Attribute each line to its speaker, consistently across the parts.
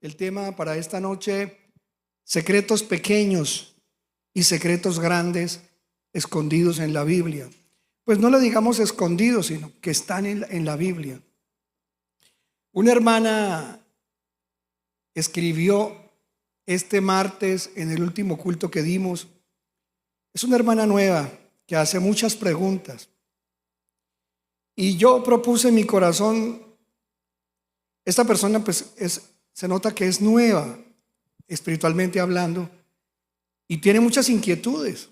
Speaker 1: El tema para esta noche: secretos pequeños y secretos grandes escondidos en la Biblia. Pues no le digamos escondidos, sino que están en la Biblia. Una hermana escribió este martes en el último culto que dimos. Es una hermana nueva que hace muchas preguntas. Y yo propuse en mi corazón, esta persona pues se nota que es nueva, espiritualmente hablando, y tiene muchas inquietudes.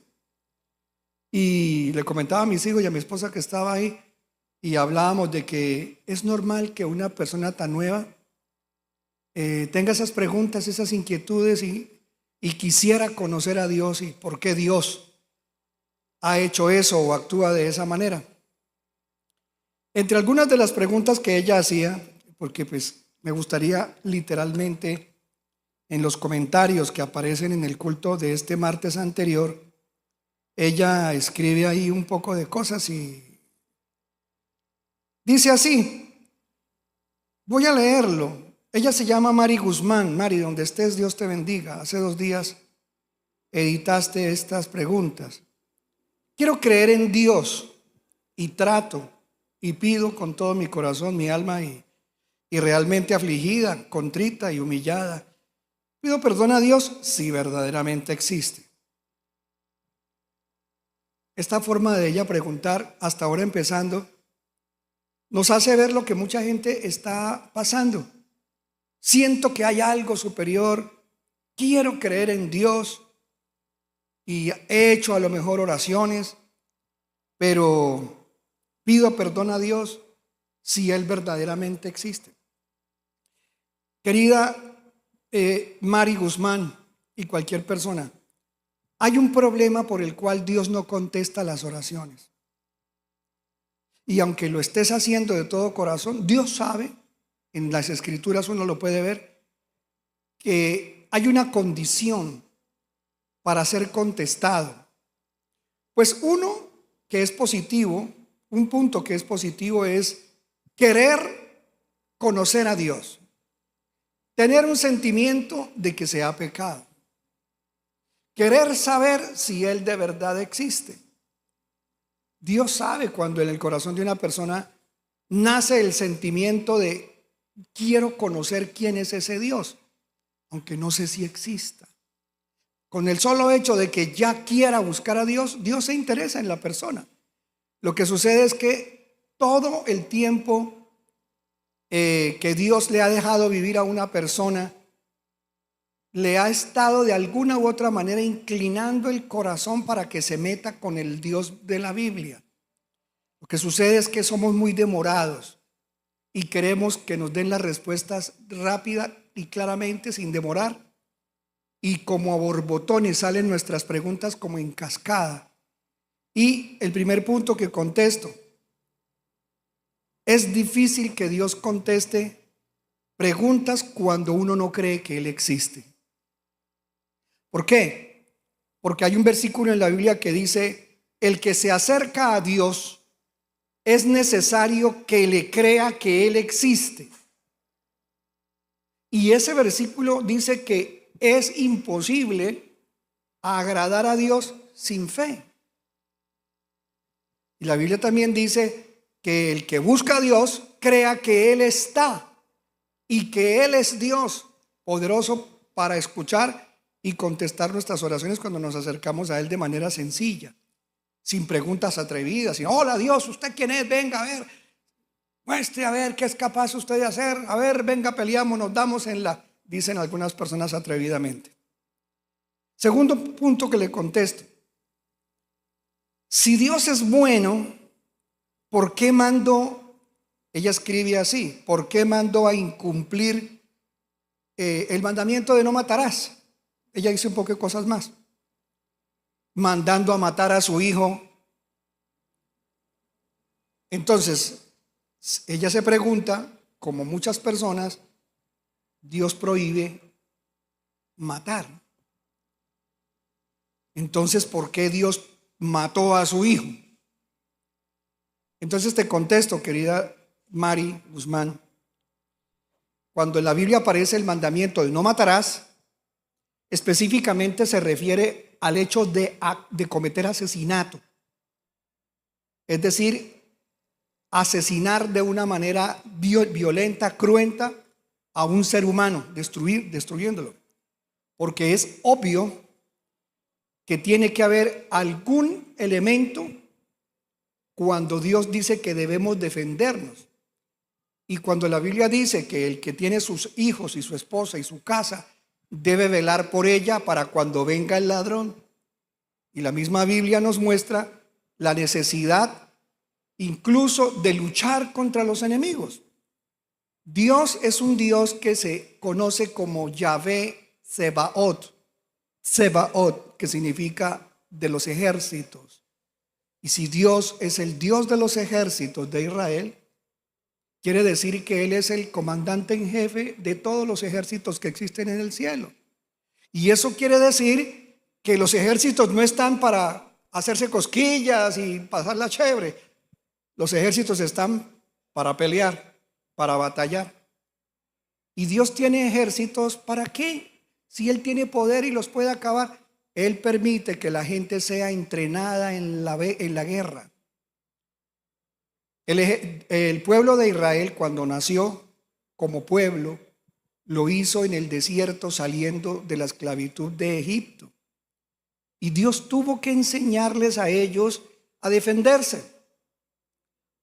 Speaker 1: Y le comentaba a mis hijos y a mi esposa que estaba ahí, y hablábamos de que es normal que una persona tan nueva tenga esas preguntas, esas inquietudes, y quisiera conocer a Dios y por qué Dios ha hecho eso o actúa de esa manera. Entre algunas de las preguntas que ella hacía, porque pues me gustaría literalmente en los comentarios que aparecen en el culto de este martes anterior, ella escribe ahí un poco de cosas y dice así, voy a leerlo. Ella se llama Mari Guzmán. Mari, donde estés, Dios te bendiga. Hace 2 días editaste estas preguntas. Quiero creer en Dios y trato y pido con todo mi corazón, mi alma y realmente afligida, contrita y humillada. Pido perdón a Dios si verdaderamente existe. Esta forma de ella preguntar, hasta ahora empezando, nos hace ver lo que mucha gente está pasando. Siento que hay algo superior, quiero creer en Dios y he hecho a lo mejor oraciones, pero pido perdón a Dios si Él verdaderamente existe. Querida Mari Guzmán y cualquier persona, hay un problema por el cual Dios no contesta las oraciones. Y aunque lo estés haciendo de todo corazón, Dios sabe, en las escrituras uno lo puede ver, que hay una condición para ser contestado. Pues uno que es positivo, un punto que es positivo es querer conocer a Dios, tener un sentimiento de que se ha pecado, querer saber si Él de verdad existe. Dios sabe cuando en el corazón de una persona nace el sentimiento de quiero conocer quién es ese Dios, aunque no sé si exista. Con el solo hecho de que ya quiera buscar a Dios, Dios se interesa en la persona. Lo que sucede es que todo el tiempo que Dios le ha dejado vivir a una persona, le ha estado de alguna u otra manera inclinando el corazón para que se meta con el Dios de la Biblia. Lo que sucede es que somos muy demorados y queremos que nos den las respuestas rápidas y claramente, sin demorar. Y como a borbotones salen nuestras preguntas como en cascada. Y el primer punto que contesto: es difícil que Dios conteste preguntas cuando uno no cree que Él existe. ¿Por qué? Porque hay un versículo en la Biblia que dice: el que se acerca a Dios es necesario que le crea que Él existe. Y ese versículo dice que es imposible agradar a Dios sin fe. Y la Biblia también dice que el que busca a Dios crea que Él está y que Él es Dios, poderoso para escuchar y contestar nuestras oraciones cuando nos acercamos a Él de manera sencilla, sin preguntas atrevidas, sino hola Dios, ¿usted quién es? Venga a ver, muestre a ver qué es capaz usted de hacer, a ver, venga, peleamos, nos damos en la, dicen algunas personas atrevidamente. Segundo punto que le contesto: si Dios es bueno, ¿por qué mandó? Ella escribe así: ¿por qué mandó a incumplir el mandamiento de no matarás? Ella dice un poco de cosas más, mandando a matar a su hijo. Entonces ella se pregunta, como muchas personas, Dios prohíbe matar. Entonces, ¿por qué Dios mató a su hijo? Entonces te contesto, querida Mari Guzmán, cuando en la Biblia aparece el mandamiento de no matarás, específicamente se refiere al hecho de cometer asesinato. Es decir, asesinar de una manera violenta, cruenta a un ser humano, destruyéndolo. Porque es obvio que tiene que haber algún elemento cuando Dios dice que debemos defendernos. Y cuando la Biblia dice que el que tiene sus hijos y su esposa y su casa debe velar por ella para cuando venga el ladrón. Y la misma Biblia nos muestra la necesidad incluso de luchar contra los enemigos. Dios es un Dios que se conoce como Yahvé Sebaot, que significa de los ejércitos. Y si Dios es el Dios de los ejércitos de Israel, quiere decir que Él es el comandante en jefe de todos los ejércitos que existen en el cielo. Y eso quiere decir que los ejércitos no están para hacerse cosquillas y pasarla chévere. Los ejércitos están para pelear, para batallar. ¿Y Dios tiene ejércitos para qué? Si Él tiene poder y los puede acabar, Él permite que la gente sea entrenada en la guerra. El pueblo de Israel, cuando nació como pueblo, lo hizo en el desierto saliendo de la esclavitud de Egipto. Y Dios tuvo que enseñarles a ellos a defenderse,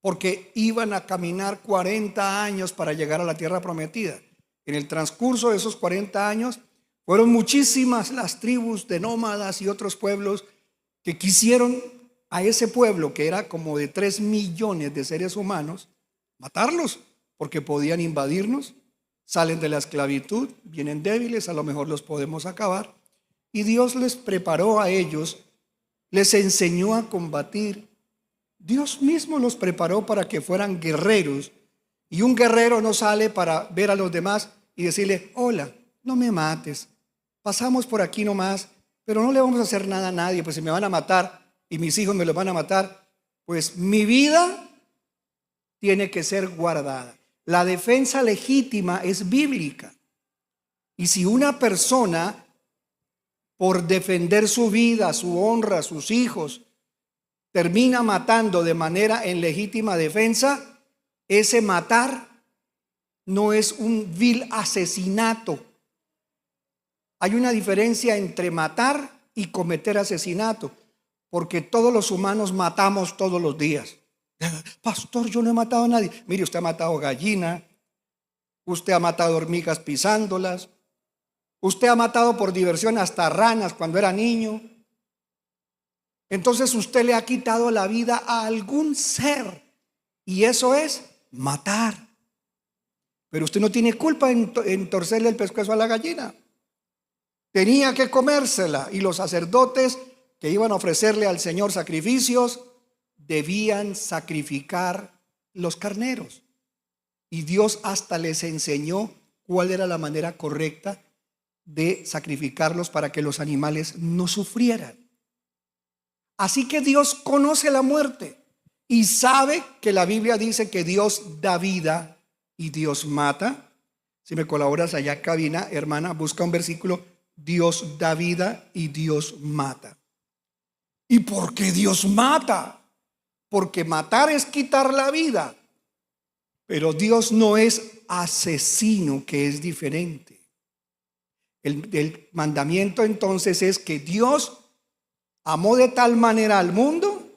Speaker 1: porque iban a caminar 40 años para llegar a la tierra prometida. En el transcurso de esos 40 años fueron muchísimas las tribus de nómadas y otros pueblos que quisieron a ese pueblo, que era como de 3 millones de seres humanos, matarlos, porque podían invadirnos. Salen de la esclavitud, vienen débiles, a lo mejor los podemos acabar. Y Dios les preparó a ellos, les enseñó a combatir. Dios mismo los preparó para que fueran guerreros. Y un guerrero no sale para ver a los demás y decirle: hola, no me mates, pasamos por aquí nomás, pero no le vamos a hacer nada a nadie, pues si me van a matar y mis hijos me los van a matar, pues mi vida tiene que ser guardada. La defensa legítima es bíblica. Y si una persona, por defender su vida, su honra, sus hijos, termina matando de manera en legítima defensa, ese matar no es un vil asesinato. Hay una diferencia entre matar y cometer asesinato, porque todos los humanos matamos todos los días. Pastor, yo no he matado a nadie. Mire, usted ha matado gallina, usted ha matado hormigas pisándolas, usted ha matado por diversión hasta ranas cuando era niño. Entonces usted le ha quitado la vida a algún ser, y eso es matar. Pero usted no tiene culpa en torcerle el pescuezo a la gallina. Tenía que comérsela, y los sacerdotes que iban a ofrecerle al Señor sacrificios debían sacrificar los carneros. Y Dios hasta les enseñó cuál era la manera correcta de sacrificarlos para que los animales no sufrieran. Así que Dios conoce la muerte y sabe que la Biblia dice que Dios da vida y Dios mata. Si me colaboras allá, cabina, hermana, busca un versículo: Dios da vida y Dios mata. ¿Y por qué Dios mata? Porque matar es quitar la vida. Pero Dios no es asesino, que es diferente. El mandamiento entonces es que Dios amó de tal manera al mundo.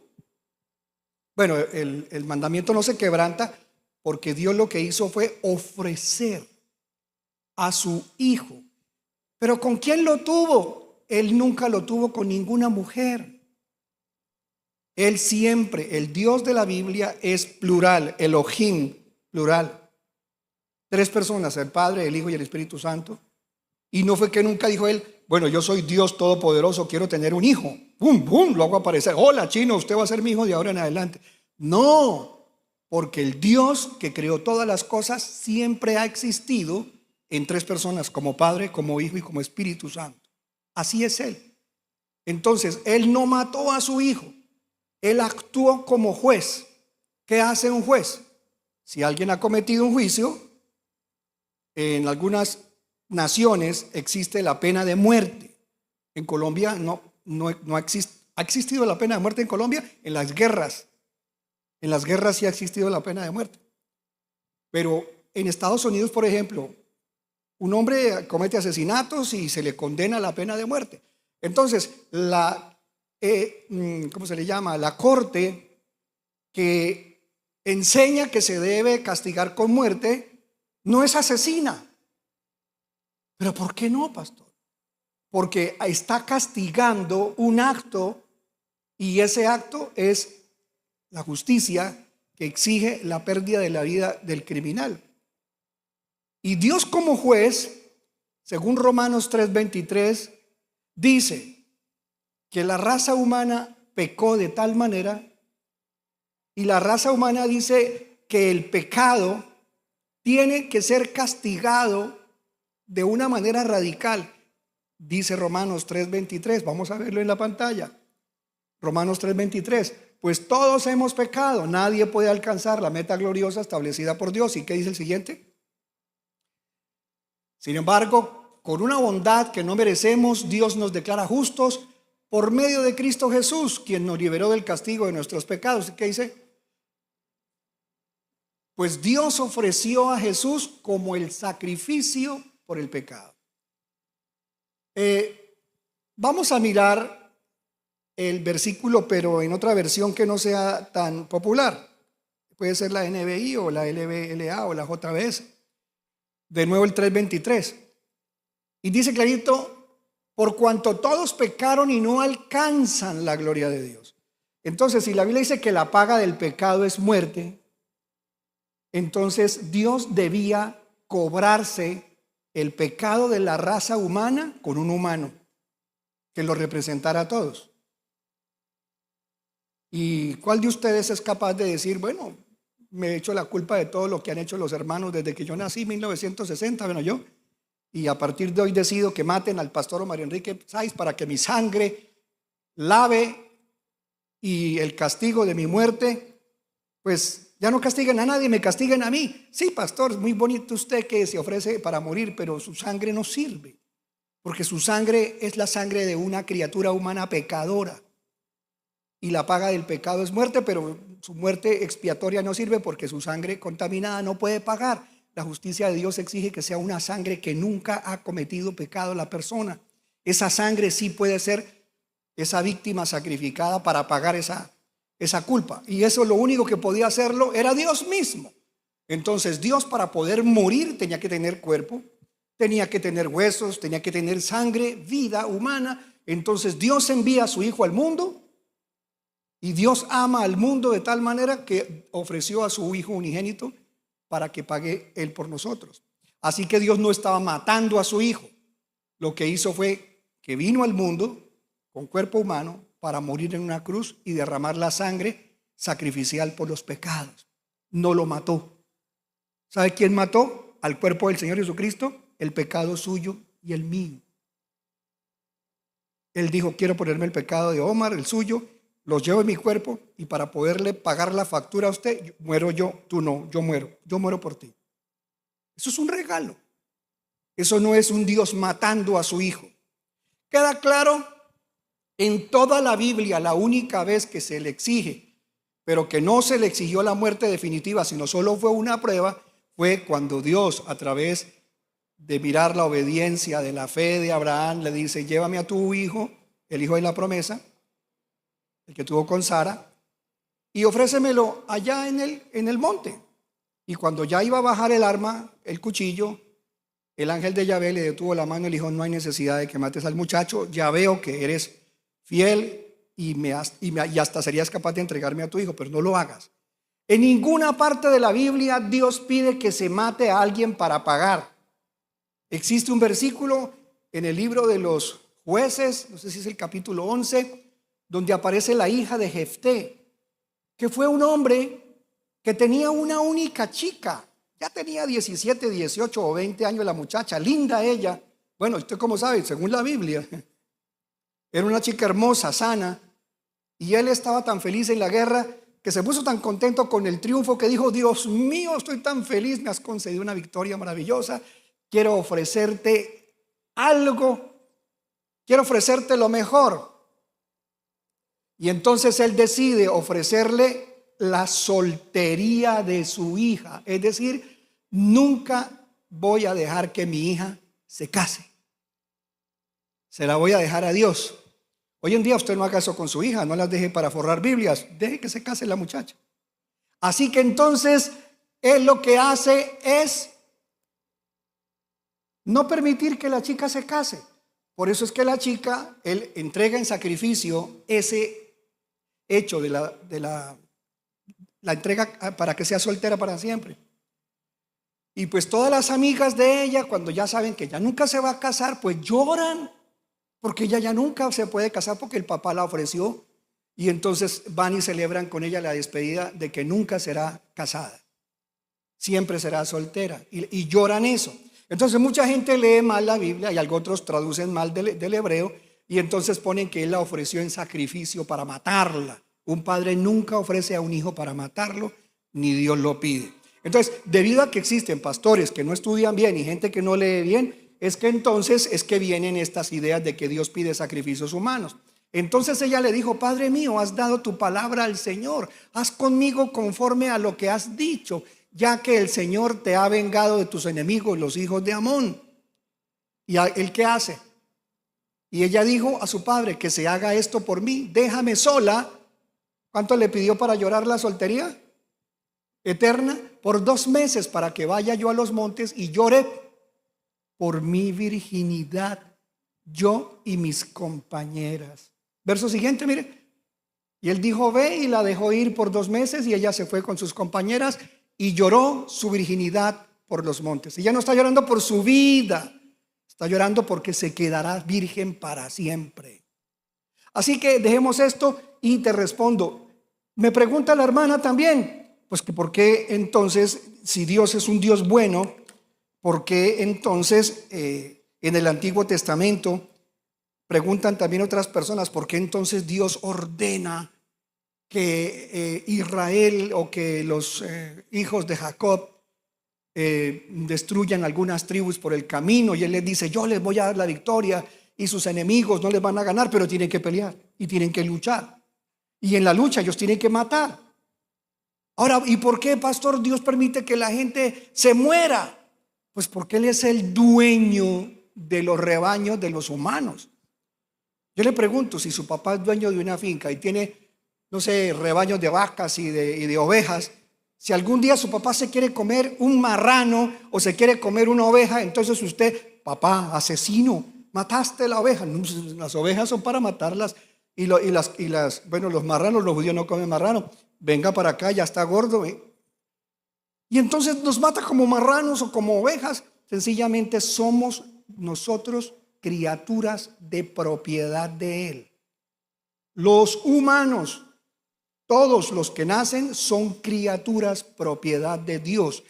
Speaker 1: Bueno, el mandamiento no se quebranta porque Dios lo que hizo fue ofrecer a su Hijo. Pero ¿con quién lo tuvo? Él nunca lo tuvo con ninguna mujer. Él siempre, el Dios de la Biblia es plural, Elohim, plural. 3 personas, el Padre, el Hijo y el Espíritu Santo. Y no fue que nunca dijo él: bueno, yo soy Dios todopoderoso, quiero tener un hijo. ¡Pum, pum! Lo hago aparecer. Hola, chino, usted va a ser mi hijo de ahora en adelante. No, porque el Dios que creó todas las cosas siempre ha existido en 3 personas, como Padre, como Hijo y como Espíritu Santo. Así es Él. Entonces, Él no mató a su Hijo. Él actuó como juez. ¿Qué hace un juez? Si alguien ha cometido un juicio, en algunas naciones existe la pena de muerte. En Colombia no existe. ¿Ha existido la pena de muerte en Colombia? En las guerras. En las guerras sí ha existido la pena de muerte. Pero en Estados Unidos, por ejemplo, un hombre comete asesinatos y se le condena a la pena de muerte. Entonces, ¿cómo se le llama? La corte que enseña que se debe castigar con muerte no es asesina. ¿Pero por qué no, pastor? Porque está castigando un acto y ese acto es la justicia que exige la pérdida de la vida del criminal. Y Dios como juez, según Romanos 3:23, dice que la raza humana pecó de tal manera, y la raza humana dice que el pecado tiene que ser castigado de una manera radical. Dice Romanos 3:23, vamos a verlo en la pantalla. Romanos 3:23, pues todos hemos pecado, nadie puede alcanzar la meta gloriosa establecida por Dios. ¿Y qué dice el siguiente? Sin embargo, con una bondad que no merecemos, Dios nos declara justos por medio de Cristo Jesús, quien nos liberó del castigo de nuestros pecados. ¿Y qué dice? Pues Dios ofreció a Jesús como el sacrificio por el pecado. Vamos a mirar el versículo, pero en otra versión que no sea tan popular. Puede ser la NBI o la LBLA o la JBS. De nuevo el 3:23. Y dice clarito, por cuanto todos pecaron y no alcanzan la gloria de Dios. Entonces, si la Biblia dice que la paga del pecado es muerte, entonces Dios debía cobrarse el pecado de la raza humana con un humano que lo representara a todos. ¿Y cuál de ustedes es capaz de decir, bueno, me he hecho la culpa de todo lo que han hecho los hermanos desde que yo nací en 1960, bueno, yo, y a partir de hoy decido que maten al pastor Mario Enrique Sáiz para que mi sangre lave y el castigo de mi muerte, pues ya no castiguen a nadie, me castiguen a mí? Sí, pastor, muy bonito usted que se ofrece para morir, pero su sangre no sirve, porque su sangre es la sangre de una criatura humana pecadora. Y la paga del pecado es muerte, pero su muerte expiatoria no sirve porque su sangre contaminada no puede pagar. La justicia de Dios exige que sea una sangre que nunca ha cometido pecado la persona. Esa sangre sí puede ser esa víctima sacrificada para pagar esa culpa. Y eso lo único que podía hacerlo era Dios mismo. Entonces Dios, para poder morir, tenía que tener cuerpo, tenía que tener huesos, tenía que tener sangre, vida humana. Entonces Dios envía a su Hijo al mundo. Y Dios ama al mundo de tal manera que ofreció a su Hijo unigénito para que pague Él por nosotros. Así que Dios no estaba matando a su Hijo. Lo que hizo fue que vino al mundo con cuerpo humano para morir en una cruz y derramar la sangre sacrificial por los pecados. No lo mató. ¿Sabe quién mató al cuerpo del Señor Jesucristo? El pecado suyo y el mío. Él dijo, quiero ponerme el pecado de Omar, el suyo, los llevo en mi cuerpo y para poderle pagar la factura a usted, muero yo, tú no, yo muero por ti. Eso es un regalo. Eso no es un Dios matando a su Hijo. ¿Queda claro? En toda la Biblia, la única vez que se le exige, pero que no se le exigió la muerte definitiva, sino solo fue una prueba, fue cuando Dios, a través de mirar la obediencia de la fe de Abraham, le dice, llévame a tu hijo, el hijo de la promesa, el que tuvo con Sara, y ofrécemelo allá en el monte. Y cuando ya iba a bajar el arma, el cuchillo, el ángel de Yahvé le detuvo la mano y le dijo, no hay necesidad de que mates al muchacho, ya veo que eres fiel y hasta serías capaz de entregarme a tu hijo, pero no lo hagas. En ninguna parte de la Biblia Dios pide que se mate a alguien para pagar. Existe un versículo en el libro de los Jueces, no sé si es el capítulo 11, donde aparece la hija de Jefté, que fue un hombre que tenía una única chica. Ya tenía 17, 18 o 20 años la muchacha, linda ella. Bueno, usted cómo sabe, según la Biblia, era una chica hermosa, sana, y él estaba tan feliz en la guerra que se puso tan contento con el triunfo que dijo, Dios mío, estoy tan feliz, me has concedido una victoria maravillosa, quiero ofrecerte algo, quiero ofrecerte lo mejor. Y entonces él decide ofrecerle la soltería de su hija. Es decir, nunca voy a dejar que mi hija se case. Se la voy a dejar a Dios. Hoy en día usted no haga eso con su hija, no las deje para forrar Biblias, deje que se case la muchacha. Así que entonces él lo que hace es no permitir que la chica se case. Por eso es que la chica, él entrega en sacrificio ese hecho de la entrega para que sea soltera para siempre. Y pues todas las amigas de ella, cuando ya saben que ella nunca se va a casar, pues lloran, porque ella ya nunca se puede casar porque el papá la ofreció. Y entonces van y celebran con ella la despedida de que nunca será casada, siempre será soltera, y lloran eso. Entonces mucha gente lee mal la Biblia y otros traducen mal del hebreo, y entonces ponen que él la ofreció en sacrificio para matarla. Un padre nunca ofrece a un hijo para matarlo, ni Dios lo pide. Entonces, debido a que existen pastores que no estudian bien y gente que no lee bien, es que vienen estas ideas de que Dios pide sacrificios humanos. Entonces ella le dijo: Padre mío, has dado tu palabra al Señor, haz conmigo conforme a lo que has dicho, ya que el Señor te ha vengado de tus enemigos, los hijos de Amón. ¿Y él qué hace? Y ella dijo a su padre: que se haga esto por mí, déjame sola. ¿Cuánto le pidió para llorar la soltería eterna? Por 2 meses, para que vaya yo a los montes y llore por mi virginidad, yo y mis compañeras. Verso siguiente, mire. Y él dijo: ve, y la dejó ir por 2 meses, y ella se fue con sus compañeras y lloró su virginidad por los montes. Ella no está llorando por su vida, está llorando porque se quedará virgen para siempre. Así que dejemos esto y te respondo. Me pregunta la hermana también, pues que por qué entonces, si Dios es un Dios bueno, ¿por qué entonces en el Antiguo Testamento preguntan también otras personas, por qué entonces Dios ordena que Israel o que los hijos de Jacob destruyan algunas tribus por el camino? Y él les dice: yo les voy a dar la victoria y sus enemigos no les van a ganar, pero tienen que pelear y tienen que luchar, y en la lucha ellos tienen que matar. Ahora, ¿y por qué, pastor, Dios permite que la gente se muera? Pues porque Él es el dueño de los rebaños de los humanos. Yo le pregunto, si su papá es dueño de una finca y tiene, no sé, rebaños de vacas y de ovejas, si algún día su papá se quiere comer un marrano o se quiere comer una oveja, entonces usted: papá, asesino, mataste la oveja. No, las ovejas son para matarlas, bueno, los marranos, los judíos no comen marrano. Venga para acá, ya está gordo, ¿eh? Y entonces nos mata como marranos o como ovejas. Sencillamente somos nosotros criaturas de propiedad de Él. Los humanos, todos los que nacen, son criaturas propiedad de Dios,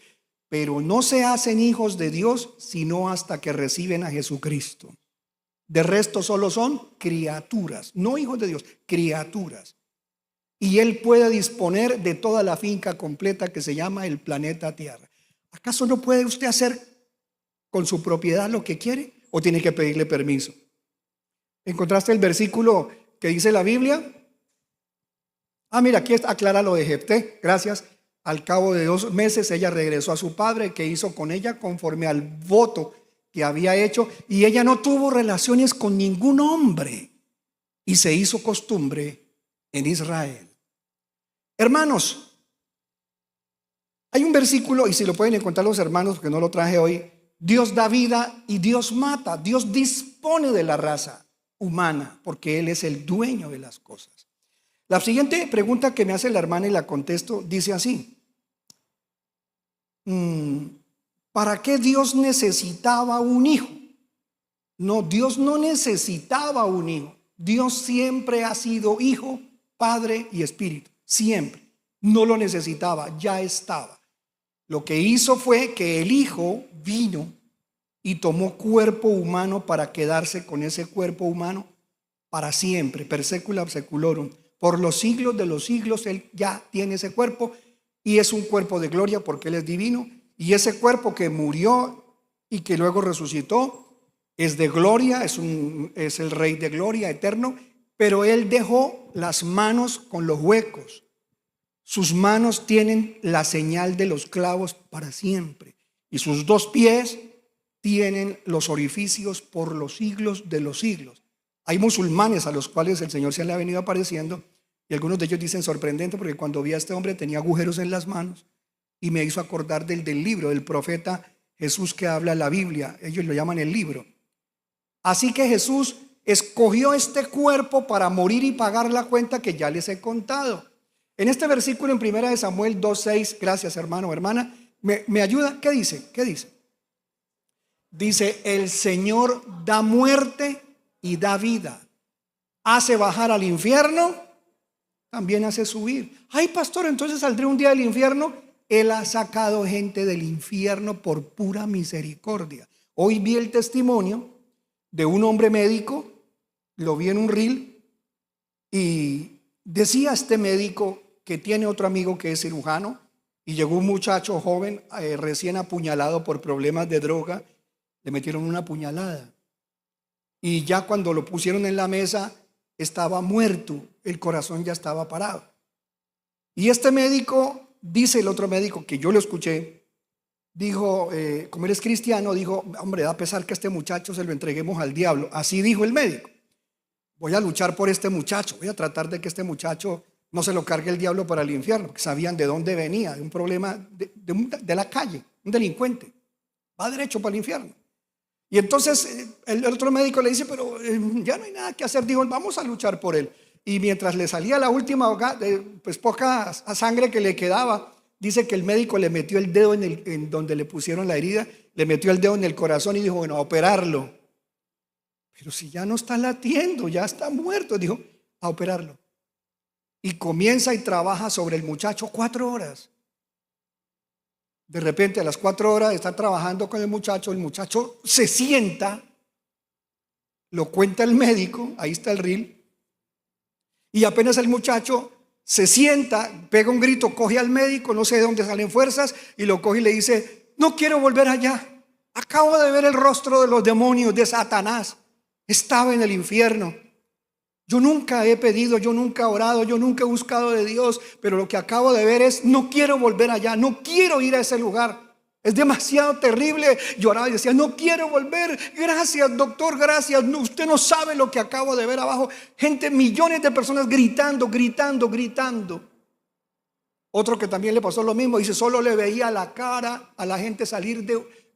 Speaker 1: pero no se hacen hijos de Dios sino hasta que reciben a Jesucristo. De resto solo son criaturas, no hijos de Dios, criaturas. Y Él puede disponer de toda la finca completa que se llama el planeta Tierra. ¿Acaso no puede usted hacer con su propiedad lo que quiere, o tiene que pedirle permiso? ¿Encontraste el versículo que dice la Biblia? Mira, aquí aclara lo de Jefté. Gracias. Al cabo de 2 meses ella regresó a su padre, que hizo con ella conforme al voto que había hecho, y ella no tuvo relaciones con ningún hombre, y se hizo costumbre en Israel. Hermanos, hay un versículo, y si lo pueden encontrar los hermanos, porque no lo traje hoy: Dios da vida y Dios mata. Dios dispone de la raza humana porque Él es el dueño de las cosas. La siguiente pregunta que me hace la hermana, y la contesto, dice así: ¿para qué Dios necesitaba un hijo? No, Dios no necesitaba un hijo. Dios siempre ha sido Hijo, Padre y Espíritu. Siempre. No lo necesitaba, ya estaba. Lo que hizo fue que el Hijo vino y tomó cuerpo humano para quedarse con ese cuerpo humano para siempre, per secula seculorum. Por los siglos de los siglos Él ya tiene ese cuerpo, y es un cuerpo de gloria porque Él es divino. Y ese cuerpo que murió y que luego resucitó, es de gloria, es el Rey de gloria eterno, pero Él dejó las manos con los huecos. Sus manos tienen la señal de los clavos para siempre, y sus 2 pies tienen los orificios por los siglos de los siglos. Hay musulmanes a los cuales el Señor se le ha venido apareciendo, y algunos de ellos dicen sorprendente, porque cuando vi a este hombre tenía agujeros en las manos, y me hizo acordar del libro del profeta Jesús que habla la Biblia. Ellos lo llaman el libro. Así que Jesús escogió este cuerpo para morir y pagar la cuenta que ya les he contado. En este versículo en 1 Samuel 2:6, gracias hermano o hermana, ¿me ayuda? ¿Qué dice? ¿Qué dice? Dice, el Señor da muerte y da vida, hace bajar al infierno, también hace subir. Ay, pastor, entonces saldré un día del infierno. Él ha sacado gente del infierno por pura misericordia. Hoy vi el testimonio de un hombre médico, lo vi en un reel, y decía este médico que tiene otro amigo que es cirujano, y llegó un muchacho joven recién apuñalado por problemas de droga, le metieron una puñalada, y ya cuando lo pusieron en la mesa estaba muerto, el corazón ya estaba parado. Y este médico, dice el otro médico que yo lo escuché, dijo, como él es cristiano, dijo, hombre, da pesar que a este muchacho se lo entreguemos al diablo. Así dijo el médico. Voy a luchar por este muchacho, voy a tratar de que este muchacho no se lo cargue el diablo para el infierno, porque sabían de dónde venía, de un problema de la calle, un delincuente, va derecho para el infierno. Y entonces el otro médico le dice, pero ya no hay nada que hacer, dijo, vamos a luchar por él. Y mientras le salía la última pues poca sangre que le quedaba, dice que el médico le metió el dedo en donde le pusieron la herida, le metió el dedo en el corazón y dijo, bueno, a operarlo. Pero si ya no está latiendo, ya está muerto, dijo, a operarlo. Y comienza y trabaja sobre el muchacho 4 horas. De repente a las 4 horas está trabajando con el muchacho se sienta, lo cuenta el médico, ahí está el reel, y apenas el muchacho se sienta, pega un grito, coge al médico, no sé de dónde salen fuerzas, y lo coge y le dice, no quiero volver allá, acabo de ver el rostro de los demonios, de Satanás, estaba en el infierno. Yo nunca he pedido, yo nunca he orado, yo nunca he buscado de Dios, pero lo que acabo de ver es, no quiero volver allá, no quiero ir a ese lugar. Es demasiado terrible. Lloraba y decía, no quiero volver. Gracias, doctor, gracias. No, usted no sabe lo que acabo de ver abajo. Gente, millones de personas gritando, gritando, gritando. Otro que también le pasó lo mismo, dice, solo le veía la cara a la gente salir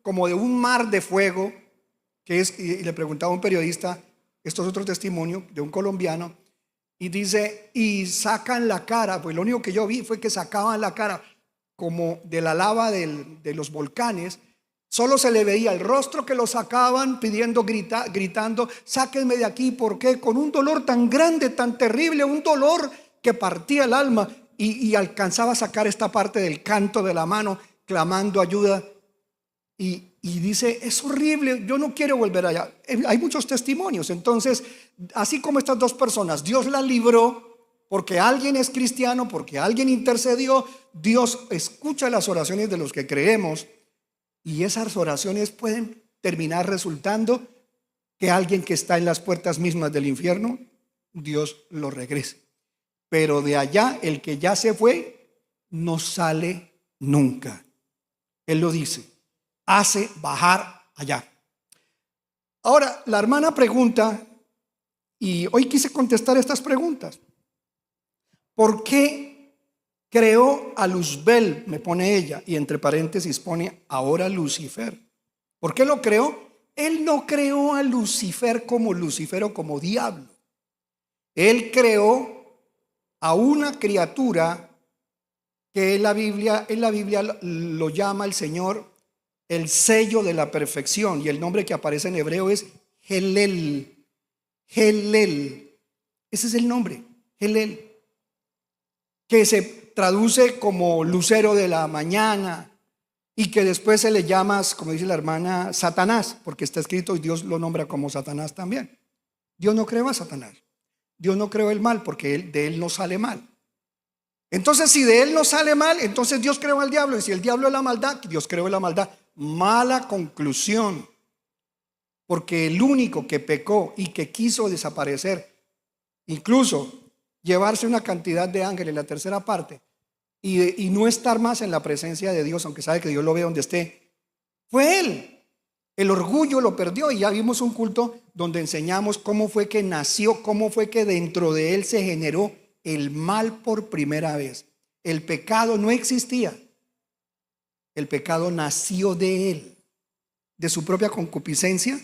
Speaker 1: como de un mar de fuego, y le preguntaba a un periodista, esto es otro testimonio de un colombiano, y dice, y sacan la cara, pues lo único que yo vi fue que sacaban la cara como de la lava de los volcanes, solo se le veía el rostro que lo sacaban pidiendo, gritando, sáquenme de aquí, porque con un dolor tan grande, tan terrible, un dolor que partía el alma, y alcanzaba a sacar esta parte del canto de la mano, clamando ayuda, y dice, es horrible, yo no quiero volver allá. Hay muchos testimonios. Entonces, así como estas 2 personas, Dios las libró porque alguien es cristiano, porque alguien intercedió. Dios escucha las oraciones de los que creemos, y esas oraciones pueden terminar resultando que alguien que está en las puertas mismas del infierno, Dios lo regrese. Pero de allá, el que ya se fue no sale nunca. Él lo dice, hace bajar allá. Ahora, la hermana pregunta, y hoy quise contestar estas preguntas. ¿Por qué creó a Luzbel? Me pone ella, y entre paréntesis pone ahora Lucifer. ¿Por qué lo creó? Él no creó a Lucifer como Lucifer o como diablo. Él creó a una criatura que en la Biblia lo llama el Señor el sello de la perfección, y el nombre que aparece en hebreo es Helel. Helel, ese es el nombre, Helel, que se traduce como lucero de la mañana, y que después se le llama, como dice la hermana, Satanás, porque está escrito y Dios lo nombra como Satanás también. Dios no creó a Satanás, Dios no creó el mal, porque de él no sale mal. Entonces, si de él no sale mal, entonces Dios creó al diablo, y si el diablo es la maldad, Dios creó la maldad. mala conclusión, porque el único que pecó y que quiso desaparecer, incluso llevarse una cantidad de ángeles, la tercera parte, y no estar más en la presencia de Dios, aunque sabe que Dios lo ve donde esté, fue él. El orgullo lo perdió, y ya vimos un culto donde enseñamos cómo fue que nació, cómo fue que dentro de él se generó el mal por primera vez. El pecado no existía, el pecado nació de él, de su propia concupiscencia.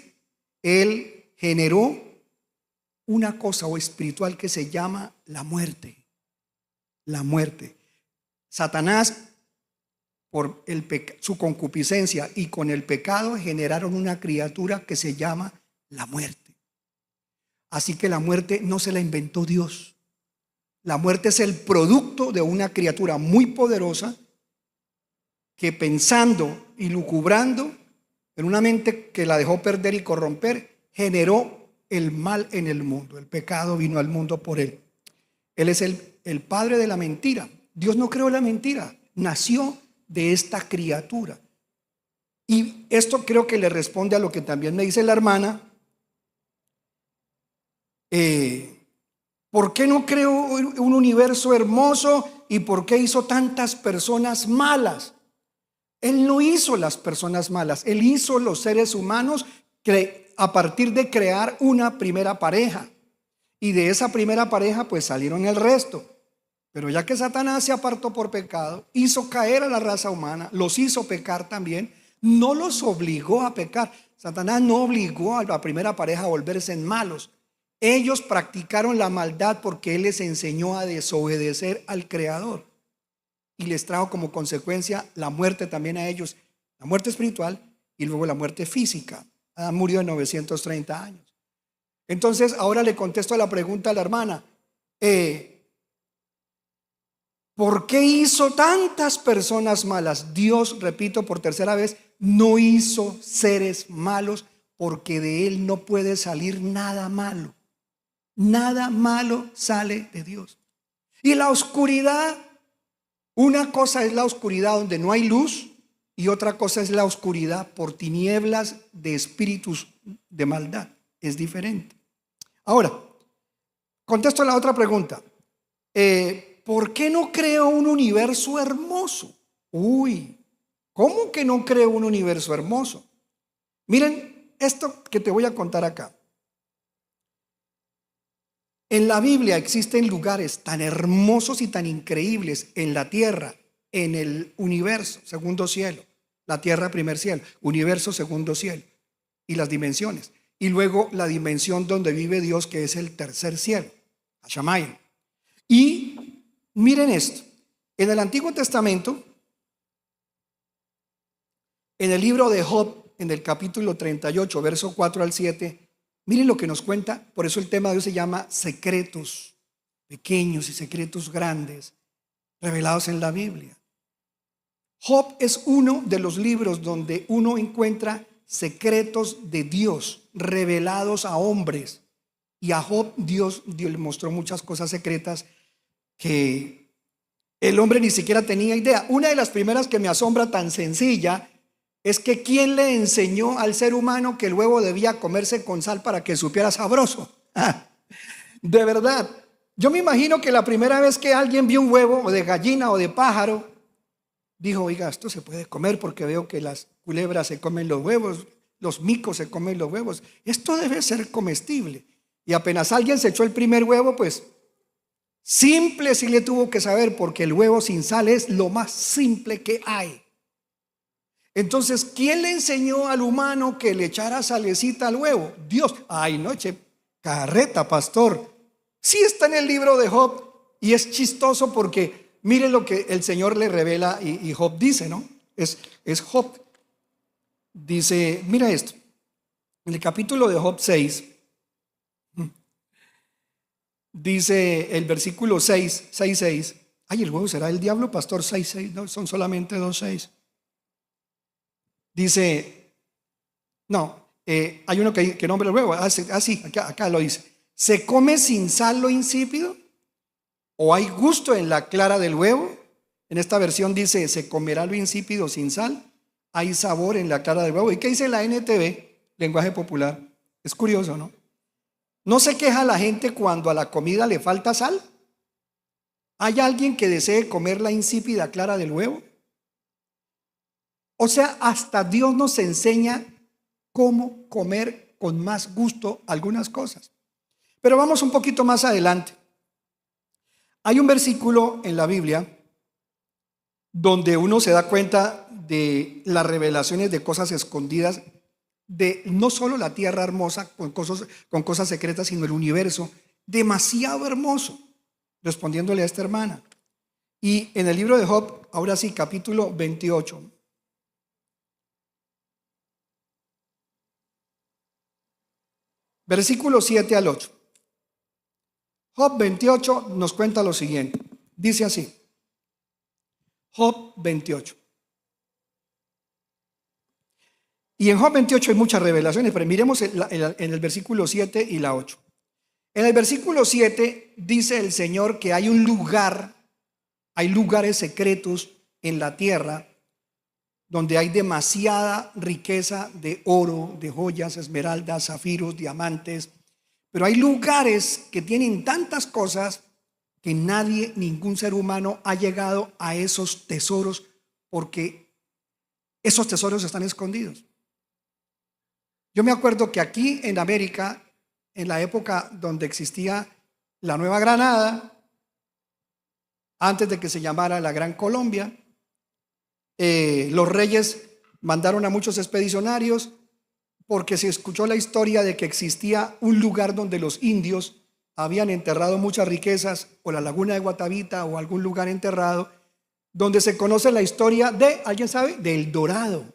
Speaker 1: Él generó una cosa o espiritual que se llama la muerte. La muerte. Satanás, por su concupiscencia y con el pecado, generaron una criatura que se llama la muerte. Así que la muerte no se la inventó Dios. La muerte es el producto de una criatura muy poderosa que, pensando y lucubrando en una mente que la dejó perder y corromper, generó el mal en el mundo. El pecado vino al mundo por él. Él es el padre de la mentira. Dios no creó la mentira, nació de esta criatura. Y esto creo que le responde a lo que también me dice la hermana. ¿Por qué no creó un universo hermoso y por qué hizo tantas personas malas? Él no hizo las personas malas, él hizo los seres humanos a partir de crear una primera pareja, y de esa primera pareja pues salieron el resto. Pero ya que Satanás se apartó por pecado, hizo caer a la raza humana, los hizo pecar también, no los obligó a pecar. Satanás no obligó a la primera pareja a volverse en malos. Ellos practicaron la maldad porque él les enseñó a desobedecer al Creador, y les trajo como consecuencia la muerte también a ellos, la muerte espiritual y luego la muerte física. Adán murió de 930 años. Entonces ahora le contesto a la pregunta a la hermana, ¿por qué hizo tantas personas malas? Dios, repito por tercera vez, no hizo seres malos, porque de él no puede salir nada malo. Nada malo sale de Dios. Y la oscuridad, una cosa es la oscuridad donde no hay luz, y otra cosa es la oscuridad por tinieblas de espíritus de maldad. Es diferente. Ahora, contesto la otra pregunta. ¿Por qué no creo un universo hermoso? ¿Cómo que no creo un universo hermoso? Miren esto que te voy a contar acá. En la Biblia existen lugares tan hermosos y tan increíbles en la tierra, en el universo, segundo cielo, la tierra, primer cielo, universo, segundo cielo, y las dimensiones. Y luego la dimensión donde vive Dios, que es el tercer cielo, Hashamayim. Y miren esto, en el Antiguo Testamento, en el libro de Job, en el capítulo 38, verso 4 al 7, miren lo que nos cuenta. Por eso el tema de hoy se llama secretos pequeños y secretos grandes revelados en la Biblia. Job es uno de los libros donde uno encuentra secretos de Dios revelados a hombres. Y a Job Dios le mostró muchas cosas secretas que el hombre ni siquiera tenía idea. Una de las primeras que me asombra, tan sencilla, es que ¿quién le enseñó al ser humano que el huevo debía comerse con sal para que supiera sabroso? De verdad, yo me imagino que la primera vez que alguien vio un huevo o de gallina o de pájaro, dijo, oiga, esto se puede comer porque veo que las culebras se comen los huevos, los micos se comen los huevos, esto debe ser comestible. Y apenas alguien se echó el primer huevo, pues simple sí le tuvo que saber, porque el huevo sin sal es lo más simple que hay. Entonces, ¿quién le enseñó al humano que le echara salecita al huevo? Dios. Ay, noche, carreta, pastor. Sí está en el libro de Job, y es chistoso porque miren lo que el Señor le revela y Job dice, ¿no? Es Job. Dice, mira esto, en el capítulo de Job 6, dice el versículo 6. Ay, el huevo será el diablo, pastor. 6, no, son solamente 2:6. Dice, no, hay uno que nombra el huevo, así, acá lo dice. ¿Se come sin sal lo insípido? ¿O hay gusto en la clara del huevo? En esta versión dice, ¿se comerá lo insípido sin sal? hay sabor en la clara del huevo. ¿Y qué dice la NTV? Lenguaje popular. Es curioso, ¿no? ¿No se queja la gente cuando a la comida le falta sal? ¿Hay alguien que desee comer la insípida clara del huevo? O sea, hasta Dios nos enseña cómo comer con más gusto algunas cosas. Pero vamos un poquito más adelante. Hay un versículo en la Biblia donde uno se da cuenta de las revelaciones de cosas escondidas, de no solo la tierra hermosa con cosas secretas, sino el universo demasiado hermoso, respondiéndole a esta hermana. Y en el libro de Job, ahora sí, capítulo 28. Versículo 7 al 8. Job 28 nos cuenta lo siguiente. Dice así. Job 28. Y en Job 28 hay muchas revelaciones, pero miremos en el versículo 7 y la 8. En el versículo 7 dice el Señor que hay un lugar, hay lugares secretos en la tierra donde hay demasiada riqueza de oro, de joyas, esmeraldas, zafiros, diamantes. Pero hay lugares que tienen tantas cosas que nadie, ningún ser humano ha llegado a esos tesoros porque esos tesoros están escondidos. Yo me acuerdo que aquí en América, en la época donde existía la Nueva Granada, antes de que se llamara la Gran Colombia, los reyes mandaron a muchos expedicionarios porque se escuchó la historia de que existía un lugar donde los indios habían enterrado muchas riquezas, o la laguna de Guatavita o algún lugar enterrado, donde se conoce la historia de, ¿alguien sabe? Del Dorado.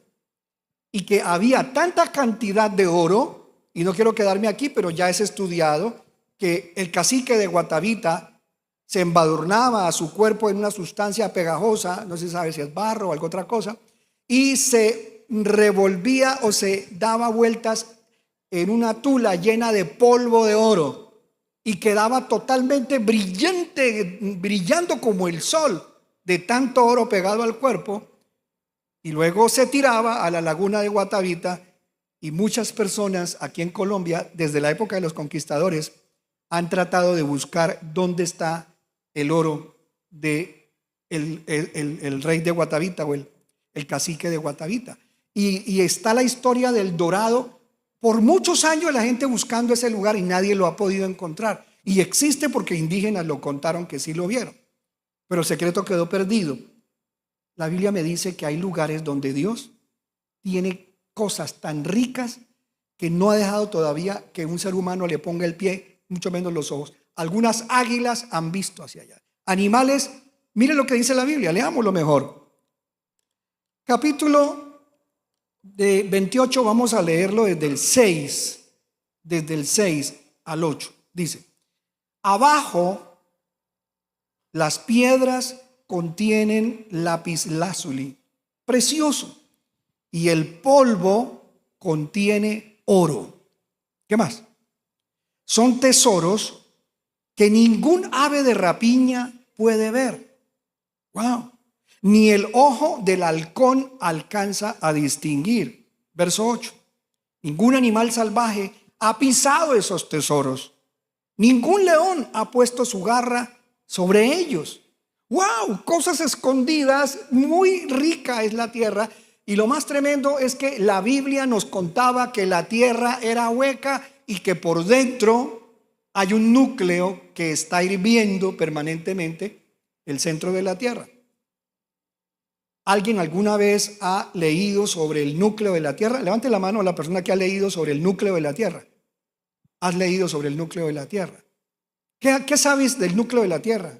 Speaker 1: Y que había tanta cantidad de oro, y no quiero quedarme aquí, pero ya es estudiado, que el cacique de Guatavita se embadurnaba a su cuerpo en una sustancia pegajosa, no se sabe si es barro o alguna otra cosa, y se revolvía o se daba vueltas en una tula llena de polvo de oro y quedaba totalmente brillante, brillando como el sol de tanto oro pegado al cuerpo, y luego se tiraba a la laguna de Guatavita. Y muchas personas aquí en Colombia, desde la época de los conquistadores, han tratado de buscar dónde está el oro de el rey de Guatavita o el cacique de Guatavita. Y está la historia del Dorado. Por muchos años la gente buscando ese lugar y nadie lo ha podido encontrar. Y existe porque indígenas lo contaron que sí lo vieron. Pero el secreto quedó perdido. La Biblia me dice que hay lugares donde Dios tiene cosas tan ricas que no ha dejado todavía que un ser humano le ponga el pie, mucho menos los ojos. Algunas águilas han visto hacia allá. Animales, mire lo que dice la Biblia, leámoslo mejor. Capítulo de 28, vamos a leerlo desde el 6 al 8. Dice: abajo las piedras contienen lapislázuli precioso, y el polvo contiene oro. ¿Qué más? Son tesoros que ningún ave de rapiña puede ver. Wow. Ni el ojo del halcón alcanza a distinguir. Verso 8. Ningún animal salvaje ha pisado esos tesoros. Ningún león ha puesto su garra sobre ellos. Wow, cosas escondidas, muy rica es la tierra. Y lo más tremendo es que la Biblia nos contaba que la tierra era hueca y que por dentro hay un núcleo que está hirviendo permanentemente, el centro de la tierra. ¿Alguien alguna vez ha leído sobre el núcleo de la tierra? Levante la mano a la persona que ha leído sobre el núcleo de la tierra. ¿Has leído sobre el núcleo de la tierra? ¿Qué sabes del núcleo de la tierra?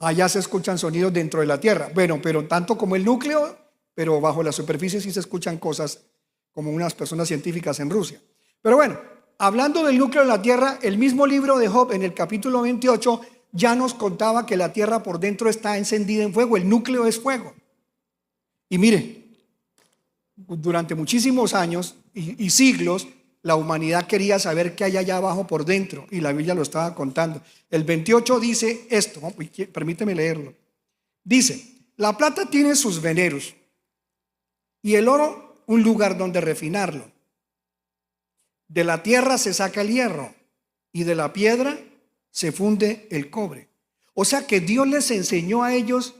Speaker 1: Allá se escuchan sonidos dentro de la tierra. Bueno, pero tanto como el núcleo, pero bajo la superficie sí se escuchan cosas como unas personas científicas en Rusia. Pero bueno, hablando del núcleo de la tierra, el mismo libro de Job en el capítulo 28 ya nos contaba que la tierra por dentro está encendida en fuego, el núcleo es fuego. Y mire, durante muchísimos años y siglos, la humanidad quería saber qué hay allá abajo por dentro, y la Biblia lo estaba contando. El 28 dice esto, permíteme leerlo. Dice: La plata tiene sus veneros y el oro un lugar donde refinarlo. De la tierra se saca el hierro y de la piedra se funde el cobre. O sea que Dios les enseñó a ellos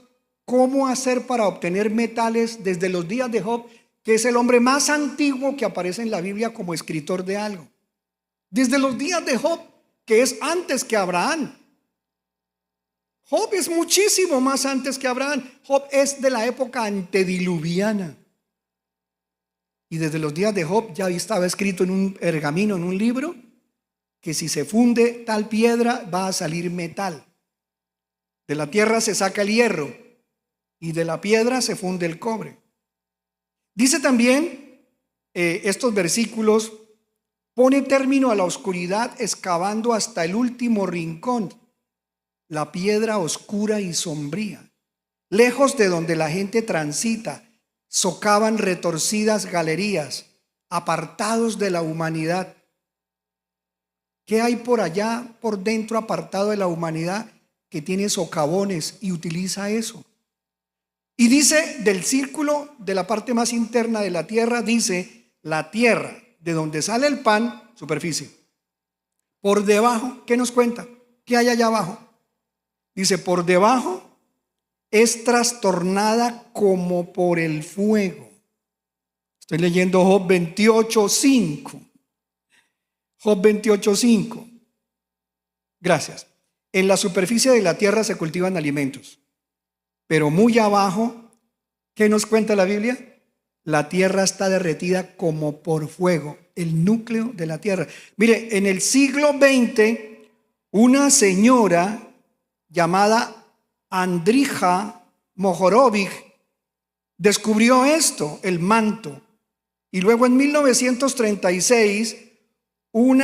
Speaker 1: cómo hacer para obtener metales desde los días de Job, que es el hombre más antiguo que aparece en la Biblia como escritor de algo. Desde los días de Job, que es antes que Abraham. Job es muchísimo más antes que Abraham. Job es de la época antediluviana. Y desde los días de Job ya estaba escrito en un pergamino, en un libro, que si se funde tal piedra va a salir metal. De la tierra se saca el hierro y de la piedra se funde el cobre. Dice también estos versículos, pone término a la oscuridad excavando hasta el último rincón, la piedra oscura y sombría, lejos de donde la gente transita, socavan retorcidas galerías, apartados de la humanidad. ¿Qué hay por allá, por dentro, apartado de la humanidad, que tiene socavones y utiliza eso? Y dice del círculo de la parte más interna de la tierra, dice la tierra, de donde sale el pan, superficie. Por debajo, ¿qué nos cuenta? ¿Qué hay allá abajo? Dice, por debajo es trastornada como por el fuego. Estoy leyendo Job 28:5. Job 28:5. Gracias. En la superficie de la tierra se cultivan alimentos, pero muy abajo, ¿qué nos cuenta la Biblia? La tierra está derretida como por fuego, el núcleo de la tierra. Mire, en el siglo XX, una señora llamada Andrija Mohorovic descubrió esto, el manto. Y luego en 1936, un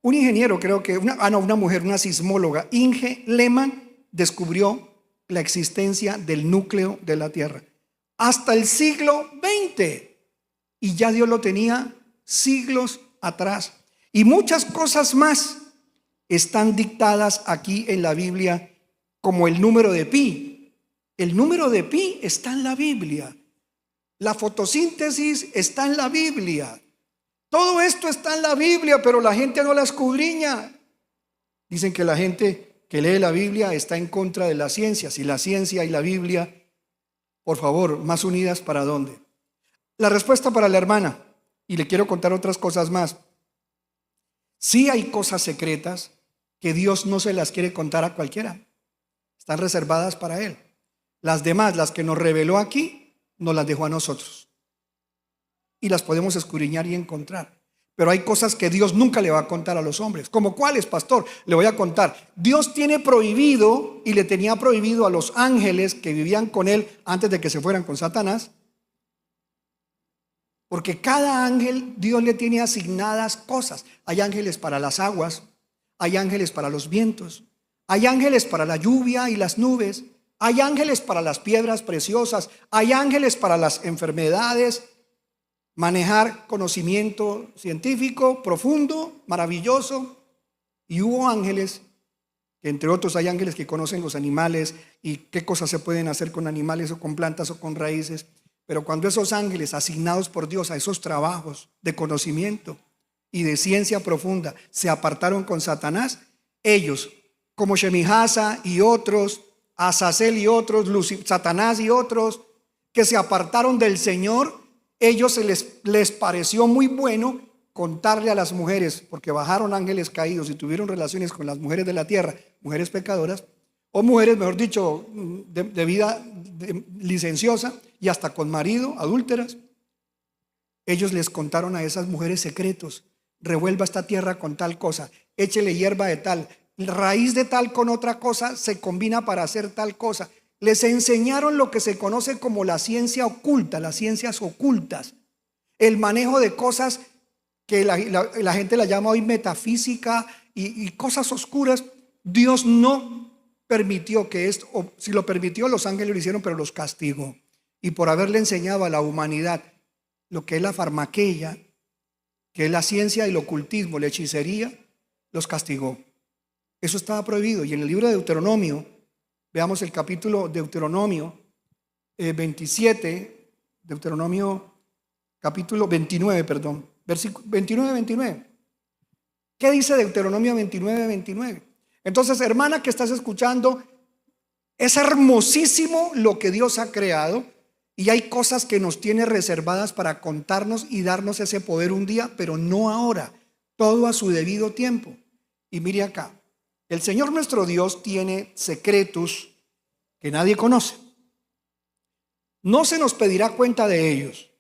Speaker 1: ingeniero, creo que, una mujer, una sismóloga, Inge Lehmann, descubrió la existencia del núcleo de la tierra. Hasta el siglo XX. Y ya Dios lo tenía siglos atrás. Y muchas cosas más están dictadas aquí en la Biblia, como el número de pi. El número de pi está en la Biblia. La fotosíntesis está en la Biblia. Todo esto está en la Biblia, pero la gente no la escudriña. Dicen que la gente que lee la Biblia está en contra de la ciencia. Si la ciencia y la Biblia, por favor, más unidas, ¿para dónde? La respuesta para la hermana, y le quiero contar otras cosas más. Sí hay cosas secretas que Dios no se las quiere contar a cualquiera. Están reservadas para Él. Las demás, las que nos reveló aquí, nos las dejó a nosotros. Y las podemos escudriñar y encontrar. Pero hay cosas que Dios nunca le va a contar a los hombres. ¿Como cuáles, pastor? Le voy a contar. Dios tiene prohibido, y le tenía prohibido a los ángeles que vivían con Él antes de que se fueran con Satanás, porque cada ángel Dios le tiene asignadas cosas. Hay ángeles para las aguas, hay ángeles para los vientos, hay ángeles para la lluvia y las nubes, hay ángeles para las piedras preciosas, hay ángeles para las enfermedades, manejar conocimiento científico profundo, maravilloso. Y hubo ángeles, que entre otros hay ángeles que conocen los animales y qué cosas se pueden hacer con animales o con plantas o con raíces. Pero cuando esos ángeles asignados por Dios a esos trabajos de conocimiento y de ciencia profunda se apartaron con Satanás, ellos, como Shemijasa y otros, Azazel y otros, Satanás y otros, que se apartaron del Señor, ellos les pareció muy bueno contarle a las mujeres, porque bajaron ángeles caídos y tuvieron relaciones con las mujeres de la tierra, mujeres pecadoras, o mujeres, mejor dicho, de vida licenciosa, y hasta con marido, adúlteras. Ellos les contaron a esas mujeres secretos: revuelva esta tierra con tal cosa, échele hierba de tal, raíz de tal con otra cosa se combina para hacer tal cosa. Les enseñaron lo que se conoce como la ciencia oculta, las ciencias ocultas, el manejo de cosas que la gente la llama hoy metafísica y cosas oscuras. Dios no permitió que esto, o si lo permitió, los ángeles lo hicieron, pero los castigó. Y por haberle enseñado a la humanidad lo que es la farmaqueia, que es la ciencia y el ocultismo, la hechicería, los castigó. Eso estaba prohibido. Y en el libro de Deuteronomio, veamos el capítulo de Deuteronomio, 27, Deuteronomio capítulo 29, perdón, versículo 29. ¿Qué dice Deuteronomio 29? Entonces, hermana que estás escuchando, es hermosísimo lo que Dios ha creado y hay cosas que nos tiene reservadas para contarnos y darnos ese poder un día, pero no ahora, todo a su debido tiempo. Y mire acá, el Señor nuestro Dios tiene secretos que nadie conoce. No se nos pedirá cuenta de ellos.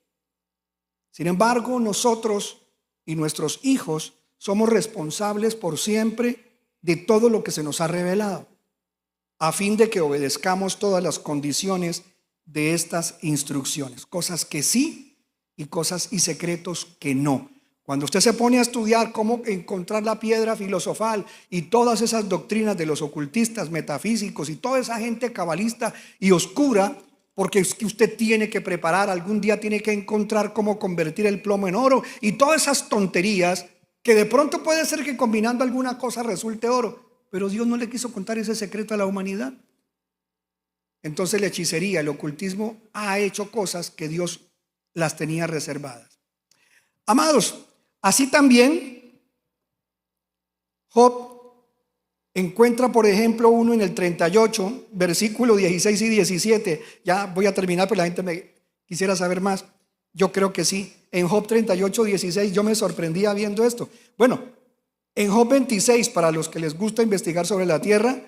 Speaker 1: Sin embargo, nosotros y nuestros hijos somos responsables por siempre de todo lo que se nos ha revelado, a fin de que obedezcamos todas las condiciones de estas instrucciones, cosas que sí y cosas y secretos que no. Cuando usted se pone a estudiar cómo encontrar la piedra filosofal y todas esas doctrinas de los ocultistas, metafísicos y toda esa gente cabalista y oscura, porque es que usted tiene que preparar, algún día tiene que encontrar cómo convertir el plomo en oro y todas esas tonterías que de pronto puede ser que combinando alguna cosa resulte oro, pero Dios no le quiso contar ese secreto a la humanidad. Entonces la hechicería, el ocultismo ha hecho cosas que Dios las tenía reservadas. Amados, así también Job encuentra, por ejemplo, uno en el 38, versículo 16 y 17. Ya voy a terminar, pero la gente me quisiera saber más. Yo creo que sí. En Job 38, 16, yo me sorprendía viendo esto. Bueno, en Job 26, para los que les gusta investigar sobre la tierra,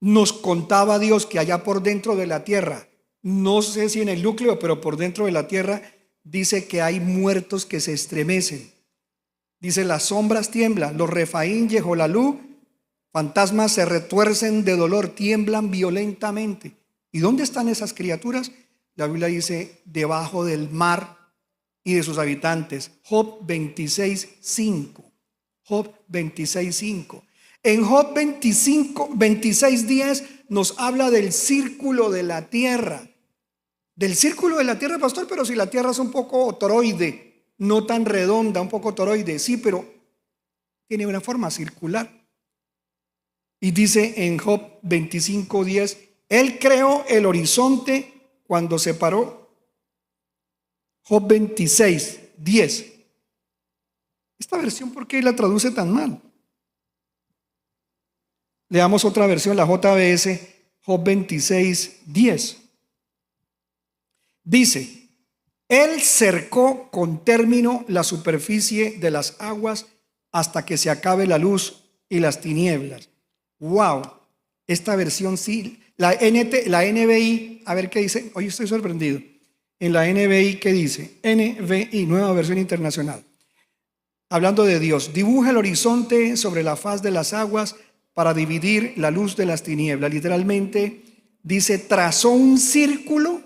Speaker 1: nos contaba Dios que allá por dentro de la tierra, no sé si en el núcleo, pero por dentro de la tierra, dice que hay muertos que se estremecen. Dice, las sombras tiemblan, los Refaín, Yeholalú, fantasmas se retuercen de dolor, tiemblan violentamente. ¿Y dónde están esas criaturas? La Biblia dice, debajo del mar y de sus habitantes. Job 26:5. Job 26:5. En Job 26:10 nos habla del círculo de la tierra. Del círculo de la tierra, pastor, pero si la tierra es un poco toroide, no tan redonda, un poco toroide, sí, pero tiene una forma circular. Y dice en Job 25:10, Él creó el horizonte cuando separó. Job 26:10. Esta versión, ¿por qué la traduce tan mal? Leamos otra versión, la JBS, Job 26:10. Dice, Él cercó con término la superficie de las aguas hasta que se acabe la luz y las tinieblas. Wow, esta versión sí. La NBI, a ver qué dice. Hoy estoy sorprendido. En la NBI, ¿qué dice? NBI, Nueva Versión Internacional. Hablando de Dios, dibuja el horizonte sobre la faz de las aguas para dividir la luz de las tinieblas. Literalmente dice, trazó un círculo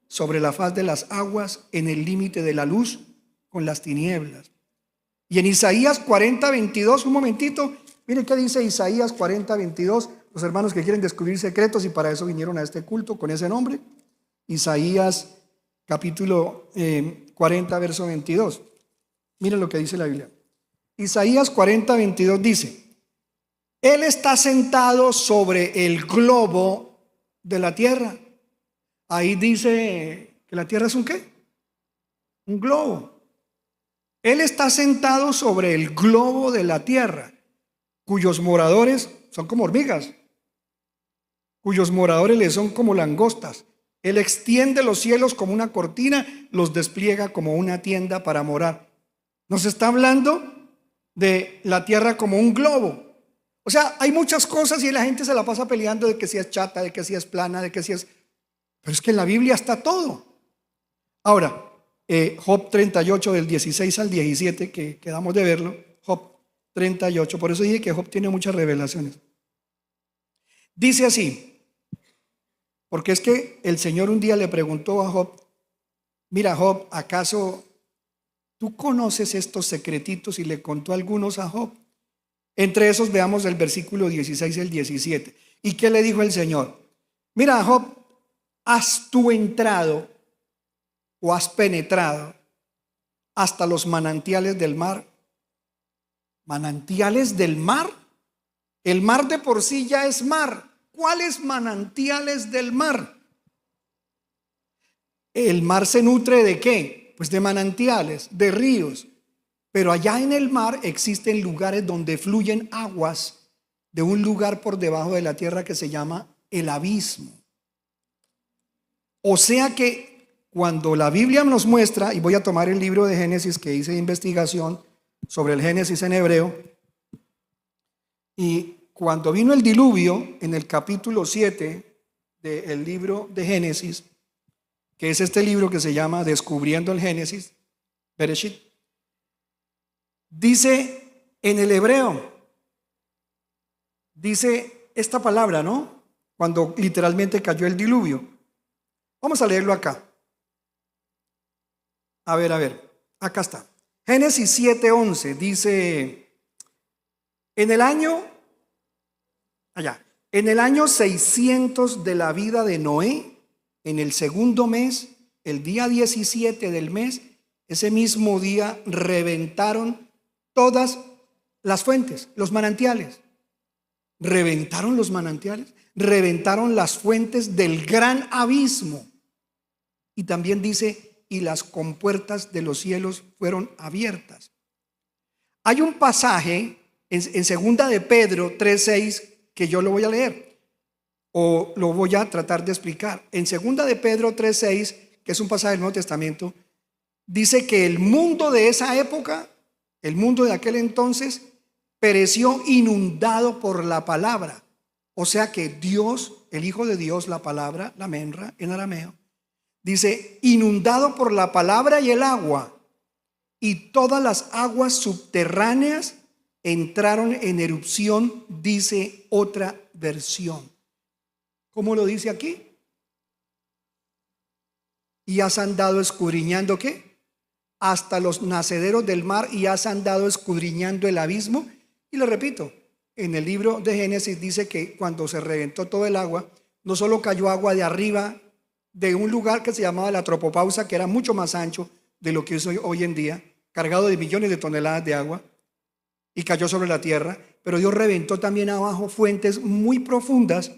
Speaker 1: sobre la faz de las aguas en el límite de la luz con las tinieblas. Y en Isaías 40:22, un momentito, miren qué dice Isaías 40:22, los hermanos que quieren descubrir secretos y para eso vinieron a este culto con ese nombre. Isaías capítulo 40, verso 22. Miren lo que dice la Biblia. Isaías 40:22 dice, Él está sentado sobre el globo de la tierra. Ahí dice que la tierra es un ¿qué? Un globo. Él está sentado sobre el globo de la tierra, cuyos moradores son como hormigas, cuyos moradores le son como langostas. Él extiende los cielos como una cortina, los despliega como una tienda para morar. Nos está hablando de la tierra como un globo. O sea, hay muchas cosas y la gente se la pasa peleando de que si es chata, de que si es plana, de que si es... Pero es que en la Biblia está todo. Ahora, Job 38 del 16 al 17, que quedamos de verlo, Job 38, por eso dije que Job tiene muchas revelaciones. Dice así, porque es que el Señor un día le preguntó a Job, mira Job, ¿acaso tú conoces estos secretitos? Y le contó algunos a Job. Entre esos veamos el versículo 16 y el 17. ¿Y qué le dijo el Señor? Mira Job, ¿has tú entrado o has penetrado hasta los manantiales del mar? ¿Manantiales del mar? El mar de por sí ya es mar. ¿Cuáles manantiales del mar? El mar se nutre ¿de qué? Pues de manantiales, de ríos. Pero allá en el mar existen lugares donde fluyen aguas de un lugar por debajo de la tierra que se llama el abismo. O sea que cuando la Biblia nos muestra, y voy a tomar el libro de Génesis que hice de investigación sobre el Génesis en hebreo, y cuando vino el diluvio en el capítulo 7 del libro de Génesis, que es este libro que se llama Descubriendo el Génesis, Bereshit, dice en el hebreo, dice esta palabra, ¿no? Cuando literalmente cayó el diluvio. Vamos a leerlo acá. A ver, acá está. Génesis 7:11 dice, en el año 600 de la vida de Noé, en el segundo mes, el día 17 del mes, ese mismo día reventaron todas las fuentes, los manantiales. Reventaron los manantiales, reventaron las fuentes del gran abismo. Y también dice, y las compuertas de los cielos fueron abiertas. Hay un pasaje en segunda de Pedro 3:6 que yo lo voy a leer, o lo voy a tratar de explicar. En segunda de Pedro 3:6, que es un pasaje del Nuevo Testamento, dice que el mundo de esa época, el mundo de aquel entonces, pereció inundado por la palabra. O sea que Dios, el Hijo de Dios, la palabra, la menra en arameo, dice, inundado por la palabra y el agua, y todas las aguas subterráneas entraron en erupción, dice otra versión. ¿Cómo lo dice aquí? Y has andado escudriñando ¿qué? Hasta los nacederos del mar, y has andado escudriñando el abismo. Y lo repito, en el libro de Génesis dice que cuando se reventó todo el agua, no solo cayó agua de arriba, de un lugar que se llamaba la tropopausa, que era mucho más ancho de lo que es hoy en día, cargado de millones de toneladas de agua, y cayó sobre la tierra, pero Dios reventó también abajo fuentes muy profundas,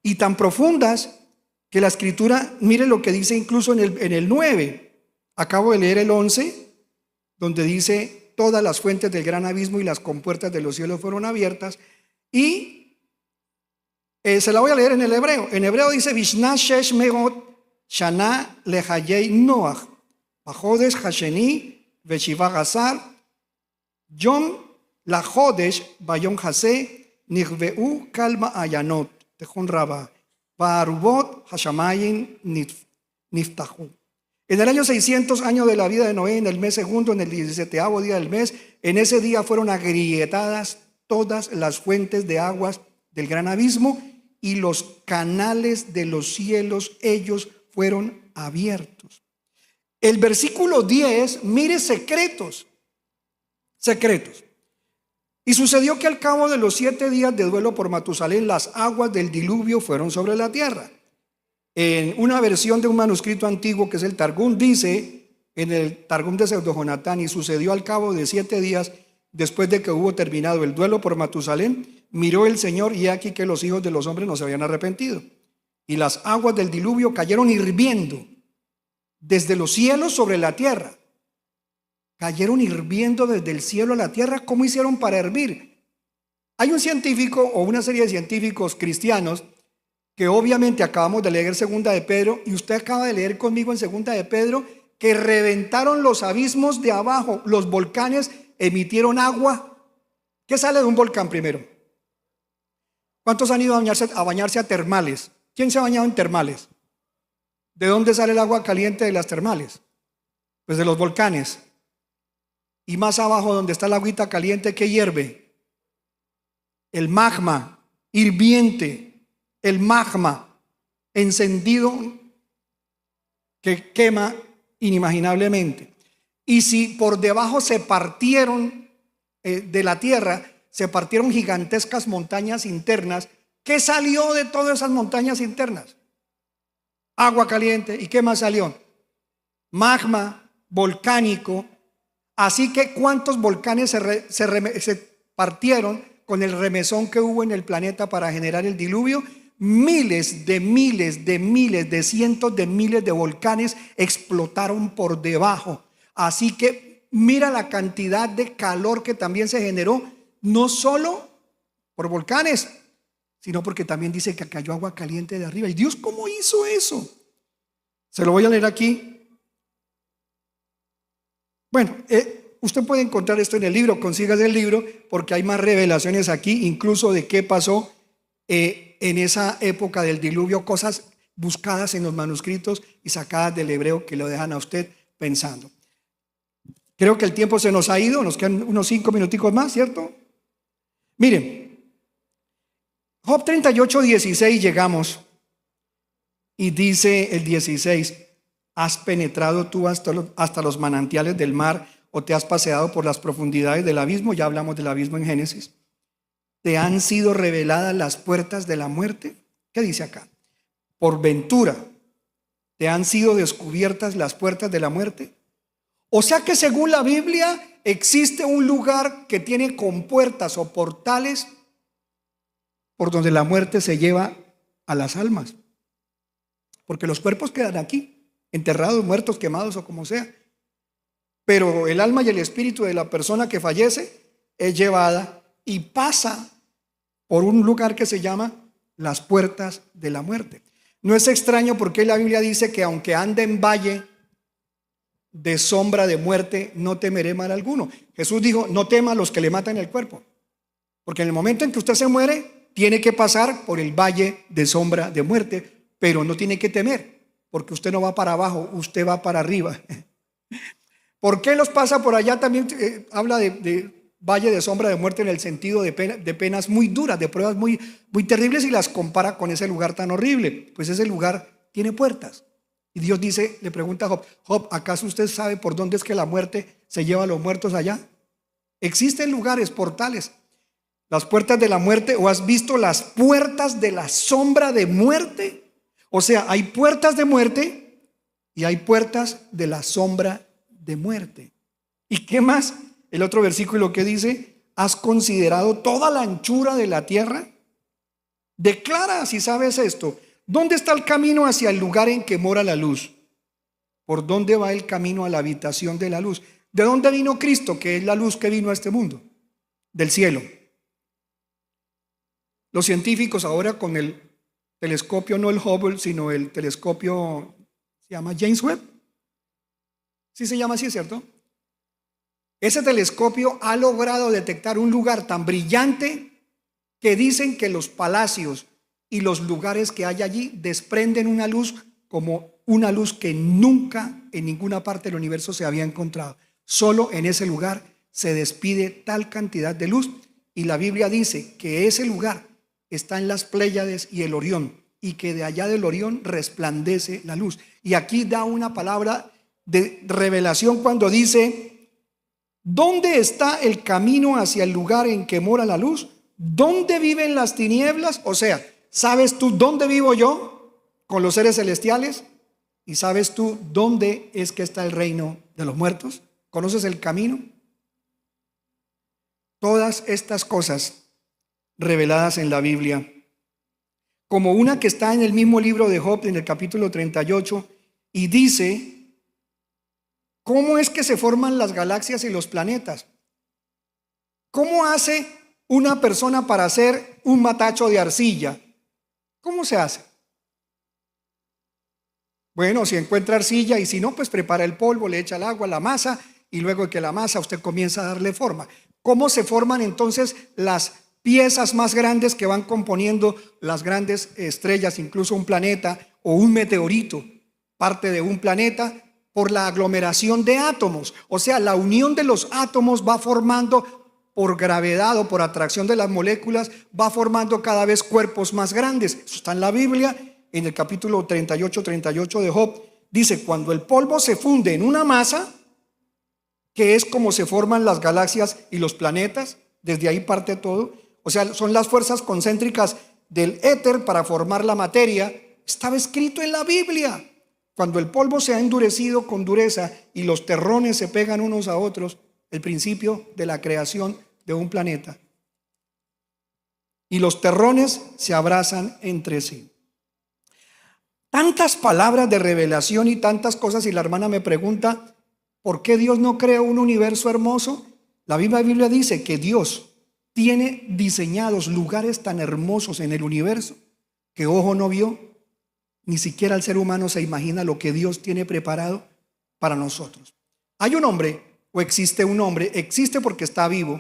Speaker 1: y tan profundas que la escritura, mire lo que dice incluso en el 9, acabo de leer el 11, donde dice, todas las fuentes del gran abismo y las compuertas de los cielos fueron abiertas, y se la voy a leer en el hebreo. En hebreo dice, Vishna shesh megot shana lehayei Noach, bajodesh hasheni veshiva gazar, yom la jodesh bayom hase nirveu kalma ayanot tejón rabba barubot hashamayim niftahu. En el año 600, año de la vida de Noé, en el mes segundo, en el 17º día del mes, en ese día fueron agrietadas todas las fuentes de aguas del gran abismo, y los canales de los cielos, ellos fueron abiertos. El versículo 10, mire, secretos. Y sucedió que al cabo de los 7 días de duelo por Matusalén, las aguas del diluvio fueron sobre la tierra. En una versión de un manuscrito antiguo que es el Targum, dice en el Targum de Pseudo Jonatán, y sucedió al cabo de 7 días después de que hubo terminado el duelo por Matusalén, miró el Señor y aquí que los hijos de los hombres no se habían arrepentido, y las aguas del diluvio cayeron hirviendo desde los cielos sobre la tierra. Cayeron hirviendo desde el cielo a la tierra. ¿Cómo hicieron para hervir? Hay un científico o una serie de científicos cristianos que obviamente acabamos de leer segunda de Pedro, y usted acaba de leer conmigo en segunda de Pedro, que reventaron los abismos de abajo, los volcanes emitieron agua. ¿Qué sale de un volcán primero? ¿Cuántos han ido a bañarse a termales? ¿Quién se ha bañado en termales? ¿De dónde sale el agua caliente de las termales? Pues de los volcanes. Y más abajo, donde está la agüita caliente, ¿qué hierve? El magma hirviente. El magma encendido que quema inimaginablemente. Y si por debajo se partieron de la tierra, se partieron gigantescas montañas internas, ¿qué salió de todas esas montañas internas? Agua caliente. ¿Y qué más salió? Magma volcánico. Así que ¿cuántos volcanes se partieron con el remesón que hubo en el planeta para generar el diluvio? miles de miles de miles de cientos de miles de volcanes explotaron por debajo. Así que mira la cantidad de calor que también se generó, no solo por volcanes, sino porque también dice que cayó agua caliente de arriba. ¿Y Dios cómo hizo eso? Se lo voy a leer aquí. Bueno, usted puede encontrar esto en el libro, consígase el libro, porque hay más revelaciones aquí, incluso de qué pasó en esa época del diluvio, cosas buscadas en los manuscritos y sacadas del hebreo que lo dejan a usted pensando. Creo que el tiempo se nos ha ido, nos quedan unos 5 minuticos más, ¿cierto? Miren, Job 38:16 llegamos y dice el 16: ¿has penetrado tú hasta los manantiales del mar, o te has paseado por las profundidades del abismo? Ya hablamos del abismo en Génesis. ¿Te han sido reveladas las puertas de la muerte? ¿Qué dice acá? Por ventura, ¿te han sido descubiertas las puertas de la muerte? O sea que según la Biblia existe un lugar que tiene compuertas o portales por donde la muerte se lleva a las almas, porque los cuerpos quedan aquí, enterrados, muertos, quemados o como sea, pero el alma y el espíritu de la persona que fallece es llevada y pasa por un lugar que se llama las puertas de la muerte. No es extraño porque la Biblia dice que aunque ande en valle de sombra de muerte, no temeré mal alguno. Jesús dijo: no tema a los que le matan el cuerpo, porque en el momento en que usted se muere, tiene que pasar por el valle de sombra de muerte, pero no tiene que temer, porque usted no va para abajo, usted va para arriba. ¿Por qué los pasa por allá? También habla de valle de sombra de muerte en el sentido de penas muy duras, de pruebas muy terribles, y las compara con ese lugar tan horrible. Pues ese lugar tiene puertas. Y Dios dice, le pregunta a Job: Job, ¿acaso usted sabe por dónde es que la muerte se lleva a los muertos allá? Existen lugares, portales, las puertas de la muerte. ¿O has visto las puertas de la sombra de muerte? O sea, hay puertas de muerte y hay puertas de la sombra de muerte. ¿Y qué más? El otro versículo que dice: ¿has considerado toda la anchura de la tierra? Declara, si sabes esto, ¿dónde está el camino hacia el lugar en que mora la luz? ¿Por dónde va el camino a la habitación de la luz? ¿De dónde vino Cristo, que es la luz que vino a este mundo? Del cielo. Los científicos ahora con el telescopio, no el Hubble, sino el telescopio, se llama James Webb. Sí se llama así, ¿cierto? Ese telescopio ha logrado detectar un lugar tan brillante que dicen que los palacios y los lugares que hay allí desprenden una luz como una luz que nunca en ninguna parte del universo se había encontrado. Solo en ese lugar se despide tal cantidad de luz, y la Biblia dice que ese lugar está en las Pléyades y el Orión, y que de allá del Orión resplandece la luz. Y aquí da una palabra de revelación cuando dice: ¿dónde está el camino hacia el lugar en que mora la luz? ¿Dónde viven las tinieblas? O sea, ¿sabes tú dónde vivo yo con los seres celestiales? ¿Y sabes tú dónde es que está el reino de los muertos? ¿Conoces el camino? Todas estas cosas reveladas en la Biblia, como una que está en el mismo libro de Job, en el capítulo 38, y dice: ¿cómo es que se forman las galaxias y los planetas? ¿Cómo hace una persona para hacer un matacho de arcilla? ¿Cómo se hace? Bueno, si encuentra arcilla, y si no, pues prepara el polvo, le echa el agua, la masa, y luego de que la masa usted comienza a darle forma. ¿Cómo se forman entonces las piezas más grandes que van componiendo las grandes estrellas, incluso un planeta o un meteorito, parte de un planeta? Por la aglomeración de átomos. O sea, la unión de los átomos va formando, por gravedad o por atracción de las moléculas, va formando cada vez cuerpos más grandes. Eso está en la Biblia, en el capítulo 38 de Job. Dice: cuando el polvo se funde en una masa, que es como se forman las galaxias y los planetas, desde ahí parte todo. O sea, son las fuerzas concéntricas del éter para formar la materia. Estaba escrito en la Biblia. Cuando el polvo se ha endurecido con dureza y los terrones se pegan unos a otros, el principio de la creación de un planeta. y los terrones se abrazan entre sí. Tantas palabras de revelación y tantas cosas, y la hermana me pregunta, ¿por qué Dios no creó un universo hermoso? La misma Biblia dice que Dios tiene diseñados lugares tan hermosos en el universo que ojo no vio, ni siquiera el ser humano se imagina lo que Dios tiene preparado para nosotros. Hay un hombre, o existe un hombre, existe porque está vivo,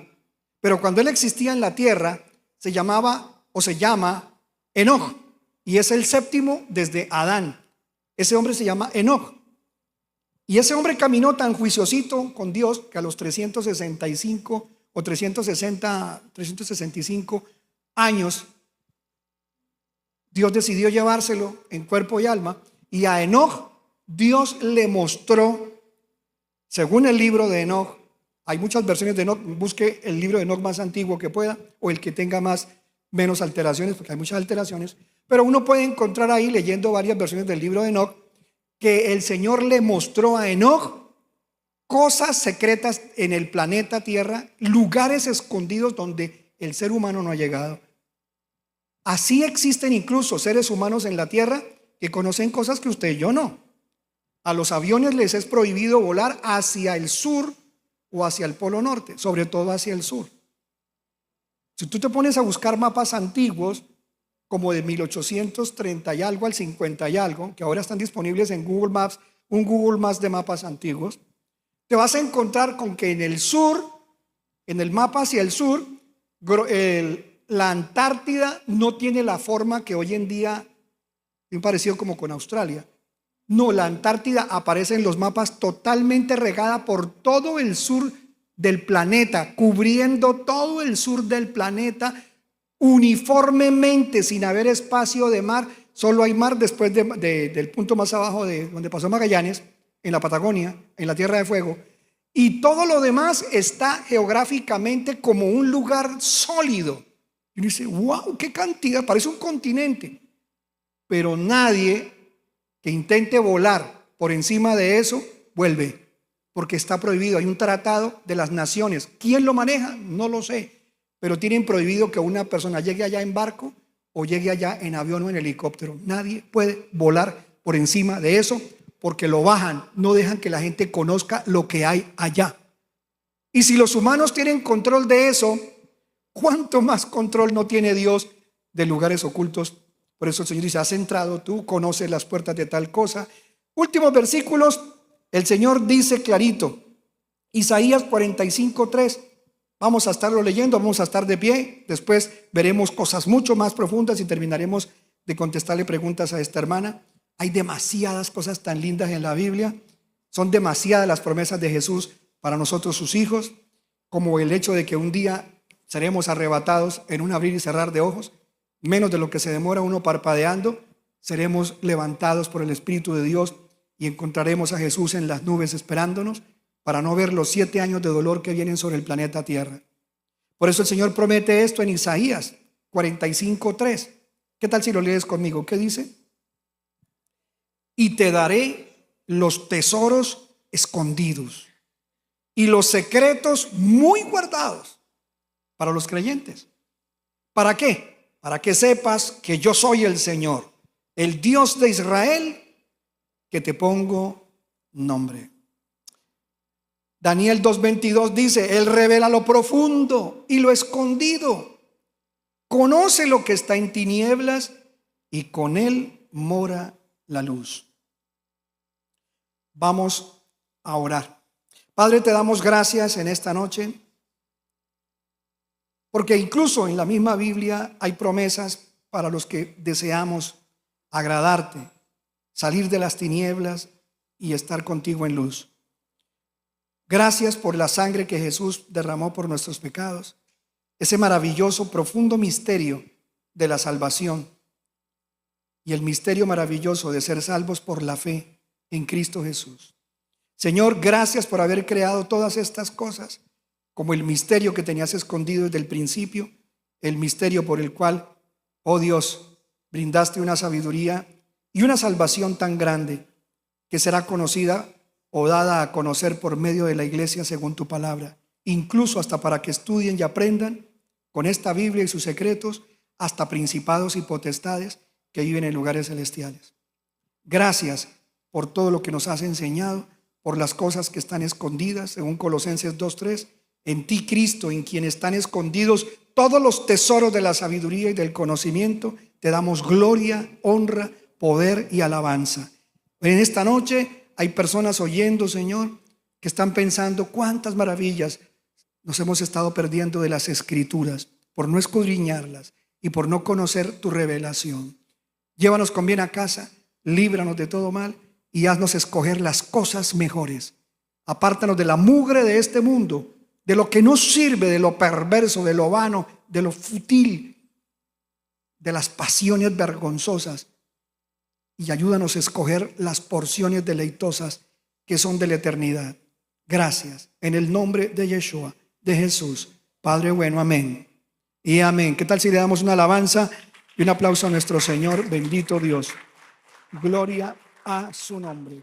Speaker 1: pero cuando él existía en la tierra, se llamaba o se llama Enoc, y es el séptimo desde Adán. Ese hombre se llama Enoc. Y ese hombre caminó tan juiciosito con Dios que a los 365 o 365 años, Dios decidió llevárselo en cuerpo y alma. Y a Enoc Dios le mostró, según el libro de Enoc, hay muchas versiones de Enoc, busque el libro de Enoc más antiguo que pueda, o el que tenga menos alteraciones, porque hay muchas alteraciones, pero uno puede encontrar ahí, leyendo varias versiones del libro de Enoc, que el Señor le mostró a Enoc cosas secretas en el planeta Tierra, lugares escondidos donde el ser humano no ha llegado. Así existen incluso seres humanos en la Tierra que conocen cosas que usted y yo no. A los aviones les es prohibido volar hacia el sur o hacia el polo norte, sobre todo hacia el sur. Si tú te pones a buscar mapas antiguos, como de 1830 y algo al 50 y algo, que ahora están disponibles en Google Maps, un Google Maps de mapas antiguos, te vas a encontrar con que en el sur, en el mapa hacia el sur, la Antártida no tiene la forma que hoy en día, bien parecido como con Australia. No, la Antártida aparece en los mapas totalmente regada por todo el sur del planeta, cubriendo todo el sur del planeta uniformemente, sin haber espacio de mar. Solo hay mar después del punto más abajo de donde pasó Magallanes, en la Patagonia, en la Tierra de Fuego, y todo lo demás está geográficamente como un lugar sólido. Y uno dice, wow, qué cantidad, parece un continente. Pero nadie que intente volar por encima de eso vuelve, porque está prohibido. Hay un tratado de las naciones. ¿Quién lo maneja? No lo sé, pero tienen prohibido que una persona llegue allá en barco o llegue allá en avión o en helicóptero. Nadie puede volar por encima de eso, porque lo bajan, no dejan que la gente conozca lo que hay allá. Y si los humanos tienen control de eso, ¿cuánto más control no tiene Dios de lugares ocultos? Por eso el Señor dice, has entrado tú, conoces las puertas de tal cosa. Últimos versículos, el Señor dice clarito, Isaías 45:3. Vamos a estarlo leyendo, vamos a estar de pie. Después veremos cosas mucho más profundas y terminaremos de contestarle preguntas a esta hermana. Hay demasiadas cosas tan lindas en la Biblia. Son demasiadas las promesas de Jesús para nosotros sus hijos, como el hecho de que un día seremos arrebatados en un abrir y cerrar de ojos. Menos de lo que se demora uno parpadeando, seremos levantados por el Espíritu de Dios y encontraremos a Jesús en las nubes esperándonos para no ver los 7 años de dolor que vienen sobre el planeta Tierra. Por eso el Señor promete esto en Isaías 45:3. ¿Qué tal si lo lees conmigo? ¿Qué dice? Y te daré los tesoros escondidos y los secretos muy guardados para los creyentes. ¿Para qué? Para que sepas que yo soy el Señor, el Dios de Israel, que te pongo nombre. Daniel 2:22 dice, Él revela lo profundo y lo escondido. Conoce lo que está en tinieblas y con Él mora la luz. Vamos a orar. Padre, te damos gracias en esta noche, porque incluso en la misma Biblia hay promesas para los que deseamos agradarte, salir de las tinieblas y estar contigo en luz. Gracias por la sangre que Jesús derramó por nuestros pecados, ese maravilloso, profundo misterio de la salvación y el misterio maravilloso de ser salvos por la fe en Cristo Jesús. Señor, gracias por haber creado todas estas cosas, como el misterio que tenías escondido desde el principio, el misterio por el cual, oh Dios, brindaste una sabiduría y una salvación tan grande que será conocida o dada a conocer por medio de la iglesia según tu palabra, incluso hasta para que estudien y aprendan con esta Biblia y sus secretos hasta principados y potestades que viven en lugares celestiales. Gracias por todo lo que nos has enseñado, por las cosas que están escondidas, según Colosenses 2:3. En ti, Cristo, en quien están escondidos todos los tesoros de la sabiduría y del conocimiento, te damos gloria, honra, poder y alabanza. En esta noche hay personas oyendo, Señor, que están pensando cuántas maravillas nos hemos estado perdiendo de las Escrituras por no escudriñarlas y por no conocer tu revelación. Llévanos con bien a casa, líbranos de todo mal y haznos escoger las cosas mejores. Apártanos de la mugre de este mundo, de lo que no sirve, de lo perverso, de lo vano, de lo fútil, de las pasiones vergonzosas, y ayúdanos a escoger las porciones deleitosas que son de la eternidad. Gracias, en el nombre de Yeshua, de Jesús, Padre bueno, amén y amén. ¿Qué tal si le damos una alabanza y un aplauso a nuestro Señor? Bendito Dios, gloria a su nombre.